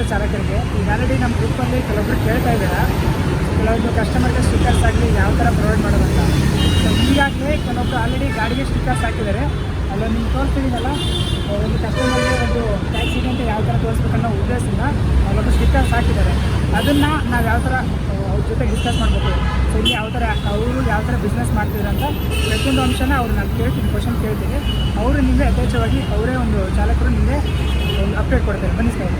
ಹೊಸ ಚಾಲಕರಿಗೆ ಈಗ ಆಲ್ರೆಡಿ ನಮ್ಮ ಗ್ರೂಪಲ್ಲಿ ಕೆಲವೊಬ್ರು ಕೇಳ್ತಾ ಇದ್ದಾರೆ ಕೆಲವೊಂದು ಕಸ್ಟಮರ್ಗೆ ಸ್ಟಿಕ್ಕರ್ಸ್ ಆಗಲಿ ಯಾವ ಥರ ಪ್ರೊವೈಡ್ ಮಾಡೋದಂತ. ಸೊ ಈಗಾಗಲೇ ಕೆಲವೊಬ್ರು ಆಲ್ರೆಡಿ ಗಾಡಿಗೆ ಸ್ಟಿಕ್ಕರ್ಸ್ ಹಾಕಿದ್ದಾರೆ. ಅಲ್ಲೊಂದು ನೀವು ತೋರಿಸ್ತಿದ್ದೀನಲ್ಲ, ಒಂದು ಕಸ್ಟಮರ್ಗೆ ಒಂದು ಟ್ಯಾಕ್ಸಿಗೆ ಅಂತ ಯಾವ ಥರ ತೋರಿಸ್ಬೇಕನ್ನೋ ಉದ್ದೇಶದಿಂದ ಅಲ್ಲೊಂದು ಸ್ಟಿಕ್ಕರ್ಸ್ ಹಾಕಿದ್ದಾರೆ. ಅದನ್ನು ನಾವು ಯಾವ ಥರ ಅವ್ರ ಜೊತೆ ಡಿಸ್ಕಸ್ ಮಾಡಬೇಕು. ಸೊ ಇಲ್ಲಿ ಯಾವ ಥರ ಅವರು ಯಾವ ಥರ ಬಿಸ್ನೆಸ್ ಮಾಡ್ತಿದ್ದಾರೆ ಅಂತ ಪ್ರತಿಯೊಂದು ಅಂಶನ ಅವ್ರು ನಾನು ಕೇಳ್ತೀನಿ, ಕ್ವಶನ್ ಕೇಳ್ತೀನಿ. ಅವರು ನಿಮಗೆ ಯಥೇಚ್ಛವಾಗಿ ಅವರೇ ಒಂದು ಚಾಲಕರು ನಿಮಗೆ ಒಂದು ಅಪ್ಡೇಟ್ ಕೊಡ್ತಾರೆ. ಬನ್ನಿ ಸರ್.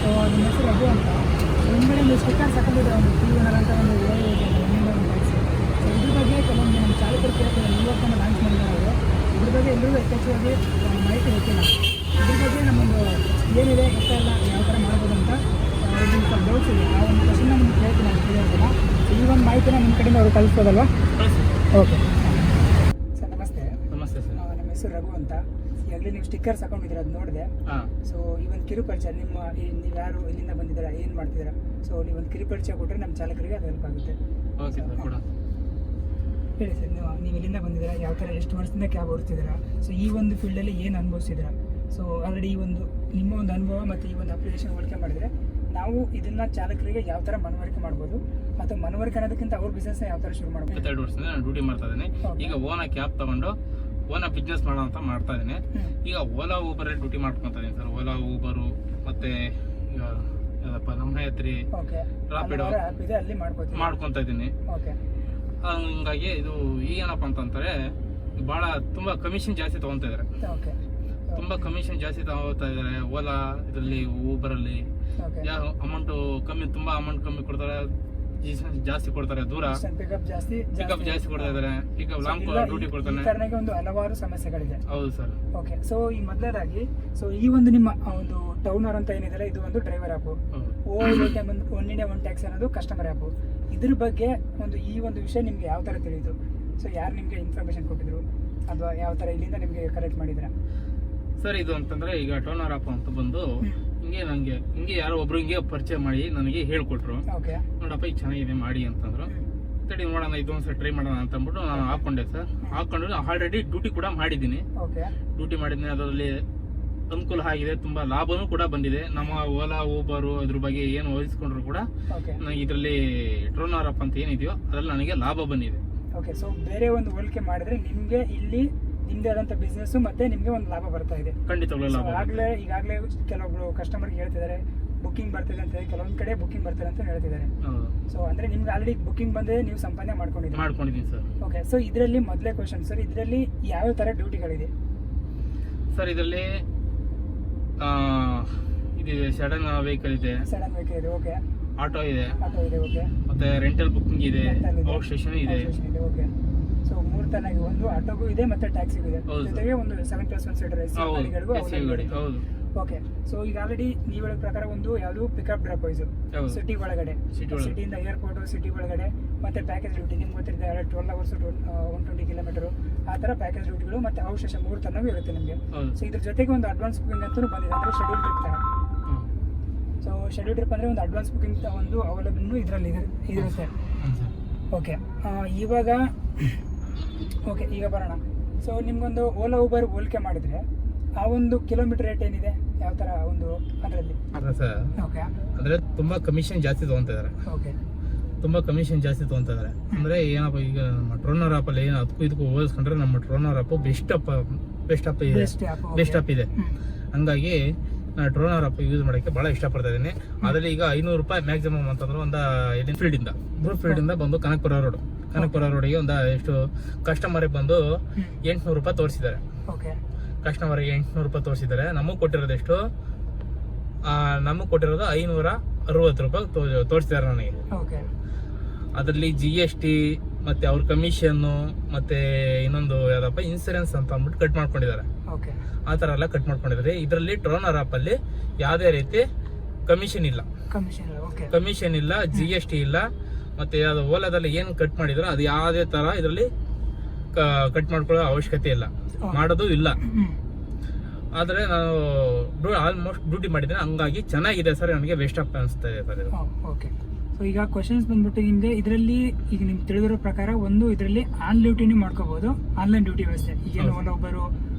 ಸೊ ನಿಮ್ಮ ಹೆಸರು ರಘು ಅಂತ. ಹಿಂದ್ಗಡೆ ಒಂದು ಸ್ಟಿಕ್ಕರ್ಸ್ ಹಾಕೊಂಡಿದ್ರೆ ಒಂದು ಟಿ1 ಅಂತ ಒಂದು ಟ್ಯಾಕ್ಸಿ. ಸೊ ಇದ್ರ ಬಗ್ಗೆ ಕೆಲವೊಂದು ನಮ್ಮ ಚಾಲಕರು ಕೇಳ್ತಾರೆ, ಇವತ್ತನ್ನು ಲಾಂಚ್ ಮಾಡಿದ್ದಾರೆ ಅವರು. ಇದ್ರ ಬಗ್ಗೆ ಎಲ್ಲರಿಗೂ ಯಥೇಚ್ಛವಾಗಿ ಮಾಹಿತಿ ಗೊತ್ತಿಲ್ಲ. ಇದ್ರ ಬಗ್ಗೆ ನಮ್ಮೊಂದು ಏನಿದೆ ಗೊತ್ತಿಲ್ಲ, ಯಾವ ಥರ ಮಾಡ್ಬೋದು ಅಂತ ಒಂದು ಸ್ವಲ್ಪ ಡೌಟ್ಸ್ ಇದೆ. ಆ ಒಂದು ಕ್ವಶನ್ನ ನಿಮ್ಗೆ ಕೇಳ್ತೀನಿ, ನಾನು ಕೇಳಿರ್ತೀನ. ಈ ಒಂದು ಮಾಹಿತಿನ ನಿಮ್ಮ ಕಡೆಯಿಂದ ಅವರು ಕಳಿಸ್ಬೋದಲ್ವಾ? ಓಕೆ ಸರ್, ನಮಸ್ತೆ. ನಮಸ್ತೆ ಸರ್. ನಮ್ಮ ಹೆಸರು ರಘು ಅಂತ. ಈಗಾಗಲೇ ನೀವು ಸ್ಟಿಕ್ಕರ್ಸ್ ಹಾಕೊಂಡಿದ್ದೀರಾ, ಅದು ನೋಡಿದೆ. ಸೊ ಈ ಒಂದು ಕಿರು ಪರಿಚಯ, ನೀವು ಯಾರು, ಎಲ್ಲಿಂದ ಬಂದಿದ್ದೀರಾ, ಏನು ಮಾಡ್ತಿದ್ದೀರಾ, ಸೊ ನೀವು ಒಂದು ಕಿರು ಪರಿಚಯ ಕೊಟ್ಟರೆ ನಮ್ಮ ಚಾಲಕರಿಗೆ ಅದು ಹೆಲ್ಪ್ ಆಗುತ್ತೆ. ಓಕೆ ಸರ್, ಕೂಡ ಹೇಳಿ ಸರ್. ನೀವು ಎಲ್ಲಿಂದ ಬಂದಿದ್ದೀರಾ, ಯಾವ ಥರ ಎಷ್ಟು ವರ್ಷದಿಂದ ಕ್ಯಾಬ್ ಓಡಿಸ್ತಿದ್ದೀರಾ, ಸೊ ಈ ಒಂದು ಫೀಲ್ಡಲ್ಲಿ ಏನು ಅನುಭವಿಸಿದ್ದೀರಾ, ಸೊ ಆಲ್ರೆಡಿ ಈ ಒಂದು ನಿಮ್ಮ ಒಂದು ಅನುಭವ ಮತ್ತು ಈ ಒಂದು ಅಪ್ಲಿಕೇಶನ್ ಹೋಲಿಕೆ ಮಾಡಿದರೆ ನಾವು ಇದನ್ನು ಚಾಲಕರಿಗೆ ಯಾವ ಥರ ಮನವರಿಕೆ ಮಾಡ್ಬೋದು, ಮತ್ತು ಮನವರಿಕೆ ಅನ್ನೋದಕ್ಕಿಂತ ಅವ್ರ ಬಿಸ್ನೆಸ್ನ ಯಾವ ಥರ ಶುರು ಮಾಡ್ಬೋದು. 22 ವರ್ಷದಿಂದ ನಾನು ಡ್ಯೂಟಿ ಮಾಡ್ತಾ ಇದ್ದೀನಿ. ಈಗ ಓನಾ ಕ್ಯಾಬ್ ತಗೊಂಡು ಓನಾ ಬಿಸ್ನೆಸ್ ಮಾಡೋ ಅಂತ ಮಾಡ್ತಾ ಇದ್ದೀನಿ. ಈಗ ಓಲಾ ಊಬರ್ ಡ್ಯೂಟಿ ಮಾಡ್ಕೊತಾ ಇದ್ದೀನಿ ಸರ್. ಓಲಾ ಊಬರು ಮತ್ತೆ ನಮ್ಮ ಹತ್ರಿ ರಾಪಿಡೋ ಅಲ್ಲಿ ಮಾಡ್ಕೊತಾ ಇದ್ದೀನಿ. ಹಂಗಾಗಿ ಇದು ಏನಪ್ಪ ಅಂತಂತಾರೆ, ಭಾಳ ತುಂಬ ಕಮಿಷನ್ ಜಾಸ್ತಿ ತಗೊತಾ ಇದ್ದಾರೆ. ತುಂಬ ಕಮಿಷನ್ ಜಾಸ್ತಿ ತಗೋತಾ ಇದ್ದಾರೆ ಓಲಾ ಇದರಲ್ಲಿ, ಊಬರಲ್ಲಿ. ಅಮೌಂಟು ಕಮ್ಮಿ, ತುಂಬ ಅಮೌಂಟ್ ಕಮ್ಮಿ ಕೊಡ್ತಾರೆ, ಜಾಸ್ತಿ ಕೊಡ್ತಾರೆ, ದೂರ ಪಿಕಪ್ ಜಾಸ್ತಿ ಕೊಡ್ತಾ ಇದ್ದಾರೆ. ಪಿಕಪ್ ಲಾಂಗ್ ಡ್ಯೂಟಿ ಕೊಡ್ತಾನೆ. ಒಂದು ಹಲವಾರು ಸಮಸ್ಯೆಗಳಿದೆ. ಹೌದು ಸರ್. ಓಕೆ, ಸೊ ಈ ಮೊದಲನೇದಾಗಿ ಸೊ ಈ ಒಂದು ನಿಮ್ಮ ಒಂದು ಟೌನರ್ ಅಂತ ಏನಿದೆ, ಇದು ಒಂದು driver app. One India one taxi ಅನ್ನೋದು ಕಸ್ಟಮರ್ ಆ್ಯಪು. ಇದ್ರ ಬಗ್ಗೆ ಈ ಒಂದು ವಿಷಯ ನಿಮ್ಗೆ ಯಾವ ಥರ ತಿಳಿಯಿತು? ಸೊ ಯಾರು ನಿಮಗೆ ಇನ್ಫಾರ್ಮೇಶನ್ ಕೊಟ್ಟಿದ್ರು, ಅಥವಾ ಯಾವ ಥರ ಇಲ್ಲಿಂದ ನಿಮಗೆ ಕರೆಕ್ಟ್ ಮಾಡಿದ್ದೀರಾ ಸರ್? ಇದು ಅಂತಂದ್ರೆ ಈಗ ಟೌನರ್ ಆ್ಯಪ್ ಅಂತ ಬಂದು ಹಿಂಗೆ ಯಾರೋ ಒಬ್ರು ಹಿಂಗೆ ಪರಿಚಯ ಮಾಡಿ ನನಗೆ ಹೇಳ್ಕೊಟ್ರು. ನೋಡಪ್ಪ ಈಗ ಚೆನ್ನಾಗಿದೆ ಮಾಡಿ ಅಂತಂದ್ರು. ತಡಿ ನೋಡೋಣ, ಇದೊಂದ್ಸಲ ಟ್ರೈ ಮಾಡೋಣ ಅಂತ ಅಂದ್ಬಿಟ್ಟು ನಾನು ಹಾಕೊಂಡೆ ಸರ್. ಹಾಕೊಂಡು ಆಲ್ರೆಡಿ ಡ್ಯೂಟಿ ಕೂಡ ಮಾಡಿದ್ದೀನಿ. ಡ್ಯೂಟಿ ಮಾಡಿದ್ದೀನಿ, ಅದರಲ್ಲಿ ಅನುಕೂಲ ಆಗಿದೆ, ತುಂಬಾ ಲಾಭನೂ ಕೂಡ ಬಂದಿದೆ. ನಮ್ಮ ಓಲಾ ಊಬರು ಅದ್ರ ಬಗ್ಗೆ ಏನು ವಹಿಸ್ಕೊಂಡ್ರು ಕೂಡ ನನಗೆ ಇದರಲ್ಲಿ ಟೌನರ್ ಆ್ಯಪ್ ಅಂತ ಏನಿದೆಯೋ ಅದ್ರಲ್ಲಿ ನನಗೆ ಲಾಭ ಬಂದಿದೆ. ಓಕೆ, ಸೊ ಬೇರೆ ಒಂದು ಹೋಲಿಕೆ ಮಾಡಿದ್ರೆ ನಿಮಗೆ ಇಲ್ಲಿ ನಿಮ್ದೇ ಆದಂಥ ಬಿಸ್ನೆಸ್ ಮತ್ತೆ ನಿಮಗೆ ಒಂದು ಲಾಭ ಬರ್ತಾ ಇದೆ. ಖಂಡಿತವಾಗ್ಲೂ ಲಾಭ. ಈಗಾಗಲೇ ಕೆಲವೊಬ್ರು ಕಸ್ಟಮರ್ಗೆ ಹೇಳ್ತಿದ್ದಾರೆ ಬುಕ್ಕಿಂಗ್ ಬರ್ತಿದೆ ಅಂತ, ಕೆಲವೊಂದು ಕಡೆ ಬುಕ್ಕಿಂಗ್ ಬರ್ತಿದೆ ಅಂತ ಹೇಳ್ತಿದ್ದಾರೆ. ಸೊ ಅಂದ್ರೆ ನಿಮ್ಗೆ ಆಲ್ರೆಡಿ ಬುಕ್ಕಿಂಗ್ ಬಂದಿದೆ, ನೀವು ಸಂಪಾದನೆ ಮಾಡ್ಕೊಂಡಿದ್ದೀನಿ ಸರ್. ಓಕೆ, ಸೊ ಇದರಲ್ಲಿ ಮೊದಲೇ ಕ್ವಶನ್ ಸರ್, ಇದರಲ್ಲಿ ಯಾವ ಥರ ಡ್ಯೂಟಿಗಳಿದೆ ಸರ್? ಇದರಲ್ಲಿ ಇದಿದೆ, ಸಡನ್ ವೆಹಿಕಲ್ ಇದೆ. ಓಕೆ. ಆಟೋ ಇದೆ. ಓಕೆ. ಮತ್ತೆ ರೆಂಟಲ್ ಬುಕಿಂಗ್ ಇದೆ, ಔಟ್ ಸ್ಟೇಷನ್ ಇದೆ. ಓಕೆ, ಸೊ ಮೂರು ತರನಾಗಿ, ಒಂದು ಆಟೋಗೂ ಇದೆ ಮತ್ತೆ ಟ್ಯಾಕ್ಸಿಗೂ ಇದೆ, ಜೊತೆಗೆ ಒಂದು 7+1 ಸೀಟರ್ ಗಾಡಿಗಳಿಗೂ. ಓಕೆ, ಸೊ ಈಗ ಆಲ್ರೆಡಿ ನೀವು ಹೇಳೋ ಪ್ರಕಾರ ಒಂದು ಯಾವುದು ಪಿಕಪ್ ಡ್ರಾಪ್ ವೈಸು ಸಿಟಿ ಒಳಗಡೆ, ಸಿಟಿಯಿಂದ ಏರ್ಪೋರ್ಟ್, ಸಿಟಿ ಒಳಗಡೆ, ಮತ್ತೆ ಪ್ಯಾಕೇಜ್ ಡ್ಯೂಟಿ ನಿಮ್ಗೆ ಗೊತ್ತಿರುತ್ತೆ 12 ಅವರ್ಸ್ 120 ಕಿಲೋಮೀಟರ್ ಆ ಥರ ಪ್ಯಾಕೇಜ್ ಡ್ಯೂಟಿಗಳು, ಮತ್ತೆ ಔಟ್ ಸ್ಟೇಷನ್ ಮೂರು ತನಗೂ ಇರುತ್ತೆ ನಿಮಗೆ. ಸೊ ಇದ್ರ ಜೊತೆಗೆ ಒಂದು ಅಡ್ವಾನ್ಸ್ ಬುಕಿಂಗ್ ಅಂತೂ ಬಂದಿದೆ, ಅಂದರೆ ಶೆಡ್ಯೂಲ್ ಟ್ರಿಪ್ ಥರ. ಸೊ ಶೆಡ್ಯೂಲ್ ಟ್ರಿಪ್ ಅಂದರೆ ಒಂದು ಅಡ್ವಾನ್ಸ್ ಬುಕಿಂಗ್ ಒಂದು ಅವೈಲಬಲ್ ಇದರಲ್ಲಿ ಇರುತ್ತೆ. ಓಕೆ, ಈಗ ಬರೋಣ. ಸೊ ನಿಮ್ಗೊಂದು ಓಲಾ ಊಬರ್ ಹೋಲಿಕೆ ಮಾಡಿದ್ರೆ ಆ ಒಂದು ಕಿಲೋಮೀಟರ್ ರೇಟ್ ಏನಿದೆ, ಯಾವ ಥರ ಒಂದು ಅದರಲ್ಲಿ? ಓಕೆ, ಅಂದರೆ ತುಂಬ ಕಮಿಷನ್ ಜಾಸ್ತಿ ತೊಗೊತಿದ್ದಾರೆ. ಓಕೆ, ತುಂಬ ಕಮಿಷನ್ ಜಾಸ್ತಿ ತೊಗೊತಿದ್ದಾರೆ. ಅಂದರೆ ಏನಪ್ಪ, ಈಗ ನಮ್ಮ ಟೌನರ್ ಆ್ಯಪಲ್ಲಿ ಏನು ಅದಕ್ಕೂ ಇದಕ್ಕೂ ಹೋಲಿಸ್ಕೊಂಡ್ರೆ ನಮ್ಮ ಟೌನರ್ ಆ್ಯಪ್ ಬೆಸ್ಟ್ ಆ್ಯಪ್ ಇದೆ. ಹಂಗಾಗಿ ನಾನು ಟೌನರ್ ಆ್ಯಪ್ ಯೂಸ್ ಮಾಡೋಕ್ಕೆ ಭಾಳ ಇಷ್ಟಪಡ್ತಾ ಇದ್ದೀನಿ. ಅದರಲ್ಲಿ ಈಗ 500 ರೂಪಾಯಿ ಮ್ಯಾಕ್ಸಿಮಮ್ ಅಂತಂದ್ರೆ ಒಂದು ಫೀಲ್ಡಿಂದ ಬಂದು ಕನಕಪುರ ರೋಡಿಗೆ ಒಂದು ಎಷ್ಟು ಕಸ್ಟಮರಿಗೆ ಬಂದು 800 ರೂಪಾಯಿ ತೋರಿಸಿದ್ದಾರೆ. ಕಸ್ಟಮರ್ಗೆ 800 ರೂಪಾಯಿ ತೋರಿಸಿದ್ದಾರೆ. ನಮಗೆ ಕೊಟ್ಟಿರೋದು ಎಷ್ಟು? ನಮಗೆ ಕೊಟ್ಟಿರೋದು 560 ರೂಪಾಯಿ ತೋರಿಸಿದ್ದಾರೆ ನನಗೆ. ಅದರಲ್ಲಿ GST ಮತ್ತೆ ಅವ್ರ ಕಮಿಷನ್ನು ಮತ್ತೆ ಇನ್ನೊಂದು ಯಾವ್ದಪ್ಪ ಇನ್ಸೂರೆನ್ಸ್ ಅಂತ ಅಂದ್ಬಿಟ್ಟು ಕಟ್ ಮಾಡ್ಕೊಂಡಿದ್ದಾರೆ. ಆ ಥರ ಎಲ್ಲ ಕಟ್ ಮಾಡ್ಕೊಂಡಿದ್ದಾರೆ. ಇದರಲ್ಲಿ ಟೌನರ್ ಆ್ಯಪ್ ಅಲ್ಲಿ ಯಾವುದೇ ರೀತಿ ಕಮಿಷನ್ ಇಲ್ಲ, GST ಇಲ್ಲ. ಮತ್ತೆ ಯಾವ್ದು ಓಲಾದಲ್ಲಿ ಏನು ಕಟ್ ಮಾಡಿದ್ರು ಅದು ಯಾವುದೇ ತರ ಇದರಲ್ಲಿ ಕಟ್ ಮಾಡ್ಕೊಳ್ಳೋ ಅವಶ್ಯಕತೆ ಇಲ್ಲ, ಮಾಡೋದು ಇಲ್ಲ. ಆದರೆ ನಾನು ಆಲ್ಮೋಸ್ಟ್ ಡ್ಯೂಟಿ ಮಾಡಿದ್ದೇನೆ, ಹಂಗಾಗಿ ಚೆನ್ನಾಗಿದೆ ಸರ್. ನನಗೆ ಬೆಸ್ಟ್ ಆಪ್ ಅನಿಸ್ತಾ ಇದೆ ಸರ್ ಇದು. ಸೊ ಈಗ ಕ್ವಶನ್ಸ್ ಬಂದ್ಬಿಟ್ಟು ನಿಮಗೆ ಇದರಲ್ಲಿ ಈಗ ನಿಮ್ಗೆ ತಿಳಿದಿರೋ ಪ್ರಕಾರ ಒಂದು ಇದರಲ್ಲಿ ಆನ್ ಡ್ಯೂಟಿನೂ ಮಾಡ್ಕೋಬಹುದು, ಆನ್ಲೈನ್ ಡ್ಯೂಟಿ ವ್ಯವಸ್ಥೆ ಈಗೇನು ಓಲಾ ಉಬರು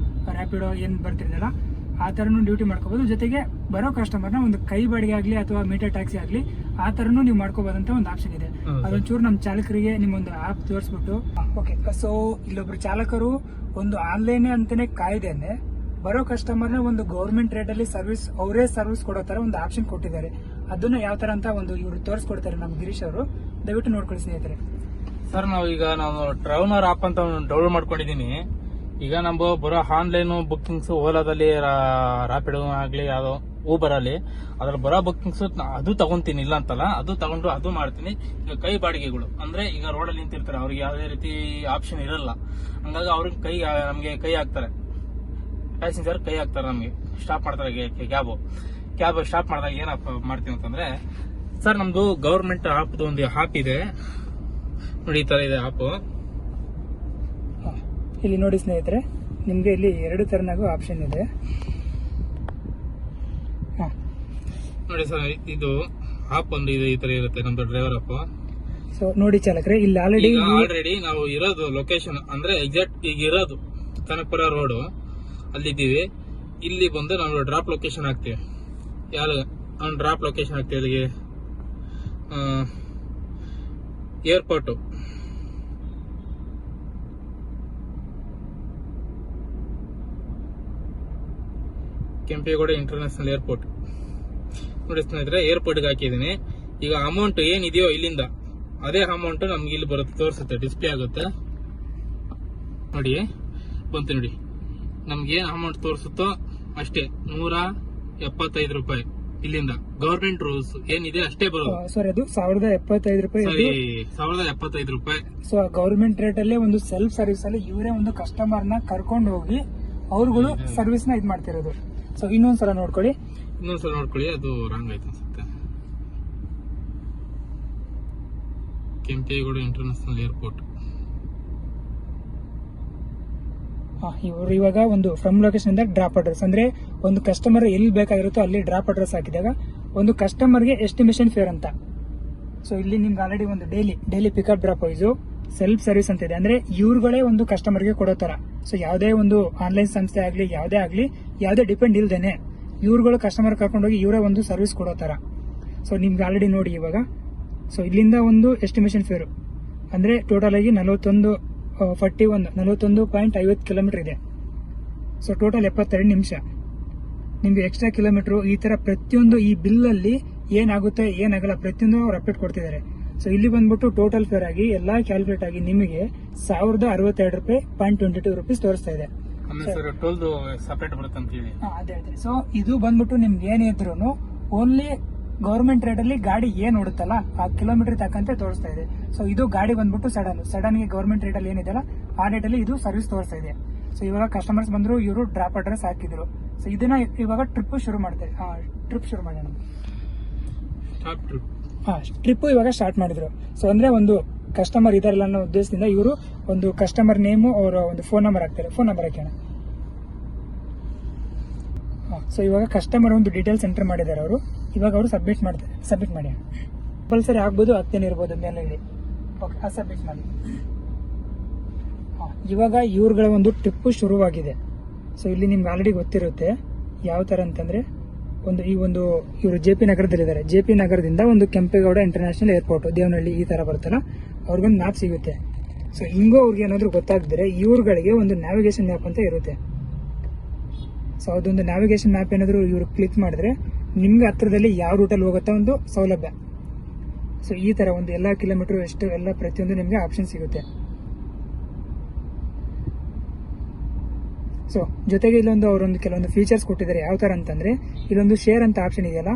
ರ್ಯಾಪಿಡೋ ಏನು ಬರ್ತಿರಲಿಲ್ಲ ಆ ಥರನೂ ಡ್ಯೂಟಿ ಮಾಡ್ಕೋಬಹುದು. ಜೊತೆಗೆ ಬರೋ ಕಸ್ಟಮರ್ನ ಒಂದು ಕೈ ಬಾಡಿಗೆ ಆಗಲಿ ಅಥವಾ ಮೀಟರ್ ಟ್ಯಾಕ್ಸಿ ಆಗಲಿ ಆ ಥರನೂ ನೀವು ಮಾಡ್ಕೋಬೋದಂತ ಒಂದು ಆಪ್ಷನ್ ಇದೆ. ಅದೊಂಚೂರು ನಮ್ಮ ಚಾಲಕರಿಗೆ ನಿಮ್ಮೊಂದು ಆ್ಯಪ್ ತೋರಿಸ್ಬಿಟ್ಟು ಓಕೆ. ಸೊ ಇಲ್ಲೊಬ್ರು ಚಾಲಕರು ಒಂದು ಆನ್ಲೈನ್ ಅಂತಾನೆ ಕಾಯ್ದೇನೆ ಬರೋ ಕಸ್ಟಮರ್ನ ಒಂದು ಗೌರ್ಮೆಂಟ್ ರೇಟಲ್ಲಿ ಸರ್ವಿಸ್ ಅವರೇ ಸರ್ವಿಸ್ ಕೊಡೋ ಥರ ಒಂದು ಆಪ್ಷನ್ ಕೊಟ್ಟಿದ್ದಾರೆ. ಅದನ್ನ ಯಾವ ಥರ ಅಂತ ಒಂದು ಇವರು ತೋರಿಸ್ಕೊಡ್ತಾರೆ ನಮ್ಮ ಗಿರೀಶ್ ಅವರು, ದಯವಿಟ್ಟು ನೋಡ್ಕೊಳ್ಳಿ ಸ್ನೇಹಿತರೆ. ಸರ್ ನಾನು ಟ್ರಾವೆಲರ್ ಆಪ್ ಅಂತ ಡೌನ್ಲೋಡ್ ಮಾಡ್ಕೊಂಡಿದ್ದೀನಿ. ಈಗ ನಮ್ಮ ಬರೋ ಆನ್ಲೈನ್ ಬುಕ್ಕಿಂಗ್ಸ್ ಓಲಾದಲ್ಲಿ ರ್ಯಾಪಿಡೋ ಆಗಲಿ ಯಾವುದೋ ಊಬರ್ ಅಲ್ಲಿ ಅದ್ರಲ್ಲಿ ಬರೋ ಬುಕ್ಕಿಂಗ್ಸ್ ಅದು ತಗೊಂತೀನಿ, ಇಲ್ಲ ಅಂತಲ್ಲ, ಅದು ತಗೊಂಡು ಅದು ಮಾಡ್ತೀನಿ. ಈಗ ಕೈ ಬಾಡಿಗೆಗಳು ಅಂದ್ರೆ ಈಗ ರೋಡಲ್ಲಿ ನಿಂತಿರ್ತಾರೆ, ಅವ್ರಿಗೆ ಯಾವುದೇ ರೀತಿ ಆಪ್ಷನ್ ಇರಲ್ಲ, ಹಂಗಾಗಿ ಅವ್ರಿಗೆ ನಮಗೆ ಕೈ ಹಾಕ್ತಾರೆ, ಪ್ಯಾಸೆಂಜರ್ ಕೈ ಹಾಕ್ತಾರೆ, ನಮಗೆ ಸ್ಟಾಪ್ ಮಾಡ್ತಾರೆ. ಕ್ಯಾಬ್ ಸ್ಟಾಪ್ ಮಾಡಿದಾಗ ಏನಪ್ಪ ಮಾಡ್ತೀವಿ ಅಂತಂದ್ರೆ ಸರ್ ನಮ್ದು ಗವರ್ಮೆಂಟ್ ಆಪ್ದು ಒಂದು ಆಪ್ ಇದೆ ನೋಡಿ, ಈ ತರ ಇದೆ ಆಪ್. ಇಲ್ಲಿ ನೋಡಿ ಸ್ನೇಹಿತರೆ, ನಿಮ್ಗೆ ಇಲ್ಲಿ 2 ತರನಾಗೂ ಆಪ್ಷನ್ ಇದೆ ನೋಡಿ ಸರ್. ಇದು ಆಪ್ ಒಂದು ಇದೆ, ಈ ತರ ಇರುತ್ತೆ ನಮ್ದು ಡ್ರೈವರ್ ಆಪ್. ಸೊ ನೋಡಿ ಚಾಲಕರೇ, ಇಲ್ಲಿ ಆಲ್ರೆಡಿ ನಾವು ಇರೋದು ಲೊಕೇಶನ್ ಅಂದ್ರೆ ಎಕ್ಸಾಕ್ಟ್ ಈಗ ಇರೋದು ಕನಕಪುರ ರೋಡ್ ಅಲ್ಲಿದ್ದೀವಿ. ಇಲ್ಲಿ ಬಂದು ನಾವು ಡ್ರಾಪ್ ಲೊಕೇಶನ್ ಹಾಕ್ತೀವಿ. ಡ್ರಾಪ್ ಲೊಕೇಶನ್ ಹಾಕ್ತೀವಿ ಅಲ್ಲಿಗೆ ಏರ್ಪೋರ್ಟ್ ಕೆಂಪೇಗೌಡ ಇಂಟರ್ನ್ಯಾಷನಲ್ ಏರ್ಪೋರ್ಟ್ ನೋಡಿ ಸ್ನೇಹಿತರೆ, ಏರ್ಪೋರ್ಟ್ಗೆ ಹಾಕಿದ್ದೀನಿ. ಈಗ ಅಮೌಂಟ್ ಏನಿದೆಯೋ ಇಲ್ಲಿಂದ ಅದೇ ಅಮೌಂಟ್ ನಮ್ಗೆ ಇಲ್ಲಿ ಬರುತ್ತೆ, ತೋರಿಸುತ್ತೆ, ಡಿಸ್ಪ್ಲೇ ಆಗುತ್ತೆ ನೋಡಿ, ಬಂತು ನೋಡಿ. ನಮ್ಗೆ ಏನ್ ಅಮೌಂಟ್ ತೋರಿಸುತ್ತೋ ಅಷ್ಟೇ, 175 ರೂಪಾಯಿ ಇಲ್ಲಿಂದ ಗವರ್ಮೆಂಟ್ ರೂಲ್ಸ್ ಏನಿದೆ ಅಷ್ಟೇ ಬರೋದು. ಸರ್ ಅದು 1075 ರೂಪಾಯಿ, 1075 ರೂಪಾಯಿ. ಸೊ ಗವರ್ಮೆಂಟ್ ರೇಟ್ ಅಲ್ಲೇ ಒಂದು ಸೆಲ್ಫ್ ಸರ್ವಿಸ್ ಅಲ್ಲಿ ಇವರೇ ಒಂದು ಕಸ್ಟಮರ್ ನ ಕರ್ಕೊಂಡು ಹೋಗಿ ಅವ್ರುಗಳು ಸರ್ವಿಸ್ ನ ಇದ್ ಮಾಡ್ತಿರೋದು. ಸೊ ಇನ್ನೊಂದ್ಸಲ ನೋಡ್ಕೊಳ್ಳಿ, ಅದು ರಾಂಗ್ ಆಯ್ತು ಅನ್ಸುತ್ತೆ. Kempegowda international airport. ಇವರು ಇವಾಗ ಒಂದು ಫ್ರಮ್ ಲೊಕೇಶನ್ ಇಂದ ಡ್ರಾಪ್ ಅಡ್ರೆಸ್ ಅಂದ್ರೆ ಒಂದು ಕಸ್ಟಮರ್ ಎಲ್ಲಿ ಬೇಕಾಗಿರುತ್ತೋ ಅಲ್ಲಿ ಡ್ರಾಪ್ ಅಡ್ರೆಸ್ ಹಾಕಿದಾಗ ಒಂದು ಕಸ್ಟಮರ್ಗೆ ಎಸ್ಟಿಮೇಷನ್ ಫೇರ್ ಅಂತ. ಸೊ ಇಲ್ಲಿ ನಿಮ್ಗೆ ಆಲ್ರೆಡಿ ಒಂದು daily pickup drop wise self service ಅಂತ ಇದೆ, ಅಂದ್ರೆ ಇವ್ರುಗಳೇ ಒಂದು ಕಸ್ಟಮರ್ಗೆ ಕೊಡೋ ತರ. ಸೊ ಯಾವುದೇ ಒಂದು ಆನ್ಲೈನ್ ಸಂಸ್ಥೆ ಆಗಲಿ ಯಾವುದೇ ಡಿಪೆಂಡ್ ಇಲ್ದೇನೆ ಇವ್ರುಗಳು ಕಸ್ಟಮರ್ ಕರ್ಕೊಂಡೋಗಿ ಇವರೇ ಒಂದು ಸರ್ವಿಸ್ ಕೊಡೋ ತರ. ಸೊ ನಿಮ್ಗೆ ಆಲ್ರೆಡಿ ನೋಡಿ ಇವಾಗ, ಸೊ ಇಲ್ಲಿಂದ ಒಂದು ಎಸ್ಟಿಮೇಷನ್ ಫೇರು ಅಂದ್ರೆ ಟೋಟಲ್ ಆಗಿ 41.50 ಕಿಲೋಮೀಟರ್ ಇದೆ. ಸೊ ಟೋಟಲ್ 72 ನಿಮಿಷ. ನಿಮ್ಗೆ ಎಕ್ಸ್ಟ್ರಾ ಕಿಲೋಮೀಟರ್ ಈ ತರ ಪ್ರತಿಯೊಂದು ಈ ಬಿಲ್ ಅಲ್ಲಿ ಏನಾಗುತ್ತೆ ಏನಾಗಲ್ಲ ಪ್ರತಿಯೊಂದು ಅವ್ರು ಅಪ್ಡೇಟ್ ಕೊಡ್ತಿದ್ದಾರೆ. ಸೊ ಇಲ್ಲಿ ಬಂದ್ಬಿಟ್ಟು ಟೋಟಲ್ ಫೇರ್ ಆಗಿ ಎಲ್ಲಾ ಕ್ಯಾಲ್ಕುಲೇಟ್ ಆಗಿ ನಿಮಗೆ 1062 ರೂಪಾಯಿ .22 ರೂಪೀಸ್ ತೋರಿಸ್ತಾ ಇದೆ. ಅದೇ ಹೇಳ್ತೀನಿ. ಸೊ ಇದು ಬಂದ್ಬಿಟ್ಟು ನಿಮ್ಗೆ ಏನಿದ್ರು ಓನ್ಲಿ ಗವರ್ಮೆಂಟ್ ರೇಟ್ ಅಲ್ಲಿ ಗಾಡಿ ಏನ್ ಓಡುತ್ತಲ್ಲ ಆ ಕಿಲೋಮೀಟರ್ ತಕ್ಕಂತೆ ತೋರಿಸ್ತಾ ಇದೆ. ಸೊ ಇದು ಗಾಡಿ ಬಂದ್ಬಿಟ್ಟು ಸಡನ್ ಗೆ ಗವರ್ಮೆಂಟ್ ರೇಟ್ ಅಲ್ಲಿ ಏನಿದೆಲ್ಲ ಆ ರೇಟ್ ಅಲ್ಲಿ ಇದು ಸರ್ವಿಸ್ ತೋರಿಸ್ತಾ ಇದೆ. ಸೊ ಇವಾಗ ಕಸ್ಟಮರ್ಸ್ ಬಂದ್ರು, ಇವರು ಡ್ರಾಪ್ ಅಡ್ರೆಸ್ ಹಾಕಿದ್ರು. ಸೊ ಇದನ್ನ ಇವಾಗ ಟ್ರಿಪ್ ಶುರು ಮಾಡ್ತಾರೆ. ಟ್ರಿಪ್ ಶುರು ಮಾಡೋಣ. ಟ್ರಿಪ್ ಇವಾಗ ಸ್ಟಾರ್ಟ್ ಮಾಡಿದ್ರು. ಸೊ ಅಂದ್ರೆ ಒಂದು ಕಸ್ಟಮರ್ ಇದಾರಲ್ಲ ಅನ್ನೋ ಉದ್ದೇಶದಿಂದ ಇವರು ಒಂದು ಕಸ್ಟಮರ್ ನೇಮು ಅವರ ಒಂದು ಫೋನ್ ನಂಬರ್ ಹಾಕ್ತಾರೆ. ಫೋನ್ ನಂಬರ್ ಹಾಕೋಣ. ಸೊ ಇವಾಗ ಕಸ್ಟಮರ್ ಒಂದು ಡೀಟೇಲ್ಸ್ ಎಂಟರ್ ಮಾಡಿದ್ದಾರೆ ಅವರು. ಇವಾಗ ಅವರು ಸಬ್ಮಿಟ್ ಮಾಡಿ ಕಂಪಲ್ಸರಿ ಆಗ್ಬೋದು, ಆಗ್ತೇನೆ ಇರ್ಬೋದು ಮೇಲೆ. ಓಕೆ, ಸಬ್ಮಿಟ್ ಮಾಡಿ. ಇವಾಗ ಇವ್ರಗಳ ಒಂದು ಟ್ರಿಪ್ ಶುರುವಾಗಿದೆ. ಸೊ ಇಲ್ಲಿ ನಿಮ್ಗೆ ಆಲ್ರೆಡಿ ಗೊತ್ತಿರುತ್ತೆ ಯಾವ ತರ ಅಂತಂದ್ರೆ ಇವರು JP ನಗರದಲ್ಲಿದ್ದಾರೆ. JP ನಗರದಿಂದ ಒಂದು ಕೆಂಪೇಗೌಡ ಇಂಟರ್ನ್ಯಾಷನಲ್ ಏರ್ಪೋರ್ಟ್ ದೇವನಹಳ್ಳಿ ಈ ತರ ಬರುತ್ತಲ್ಲ, ಅವ್ರಿಗೊಂದು ಮ್ಯಾಪ್ ಸಿಗುತ್ತೆ. ಸೊ ಹಿಂಗೋ ಅವ್ರಿಗೆ ಏನಾದ್ರು ಗೊತ್ತಾಗದ್ರೆ ಇವ್ರುಗಳಿಗೆ ಒಂದು ನ್ಯಾವಿಗೇಷನ್ ಮ್ಯಾಪ್ ಅಂತ ಇರುತ್ತೆ. ಸೊ ಅದೊಂದು ನ್ಯಾವಿಗೇಷನ್ ಮ್ಯಾಪ್ ಏನಾದ್ರು ಇವ್ರು ಕ್ಲಿಕ್ ಮಾಡಿದ್ರೆ ನಿಮ್ಗೆ ಹತ್ರದಲ್ಲಿ ಯಾವ ರೂಟಲ್ಲಿ ಹೋಗುತ್ತಾ ಒಂದು ಸೌಲಭ್ಯ. ಸೊ ಈ ತರ ಒಂದು ಎಲ್ಲಾ ಕಿಲೋಮೀಟರ್ ಎಷ್ಟು ಎಲ್ಲ ಪ್ರತಿಯೊಂದು ನಿಮ್ಗೆ ಆಪ್ಷನ್ ಸಿಗುತ್ತೆ. ಸೊ ಜೊತೆಗೆ ಇಲ್ಲೊಂದು ಅವರೊಂದು ಕೆಲವೊಂದು ಫೀಚರ್ಸ್ ಕೊಟ್ಟಿದ್ದಾರೆ. ಯಾವ ತರ ಅಂತಂದ್ರೆ ಇಲ್ಲೊಂದು ಶೇರ್ ಅಂತ ಆಪ್ಷನ್ ಇದೆಯಲ್ಲ.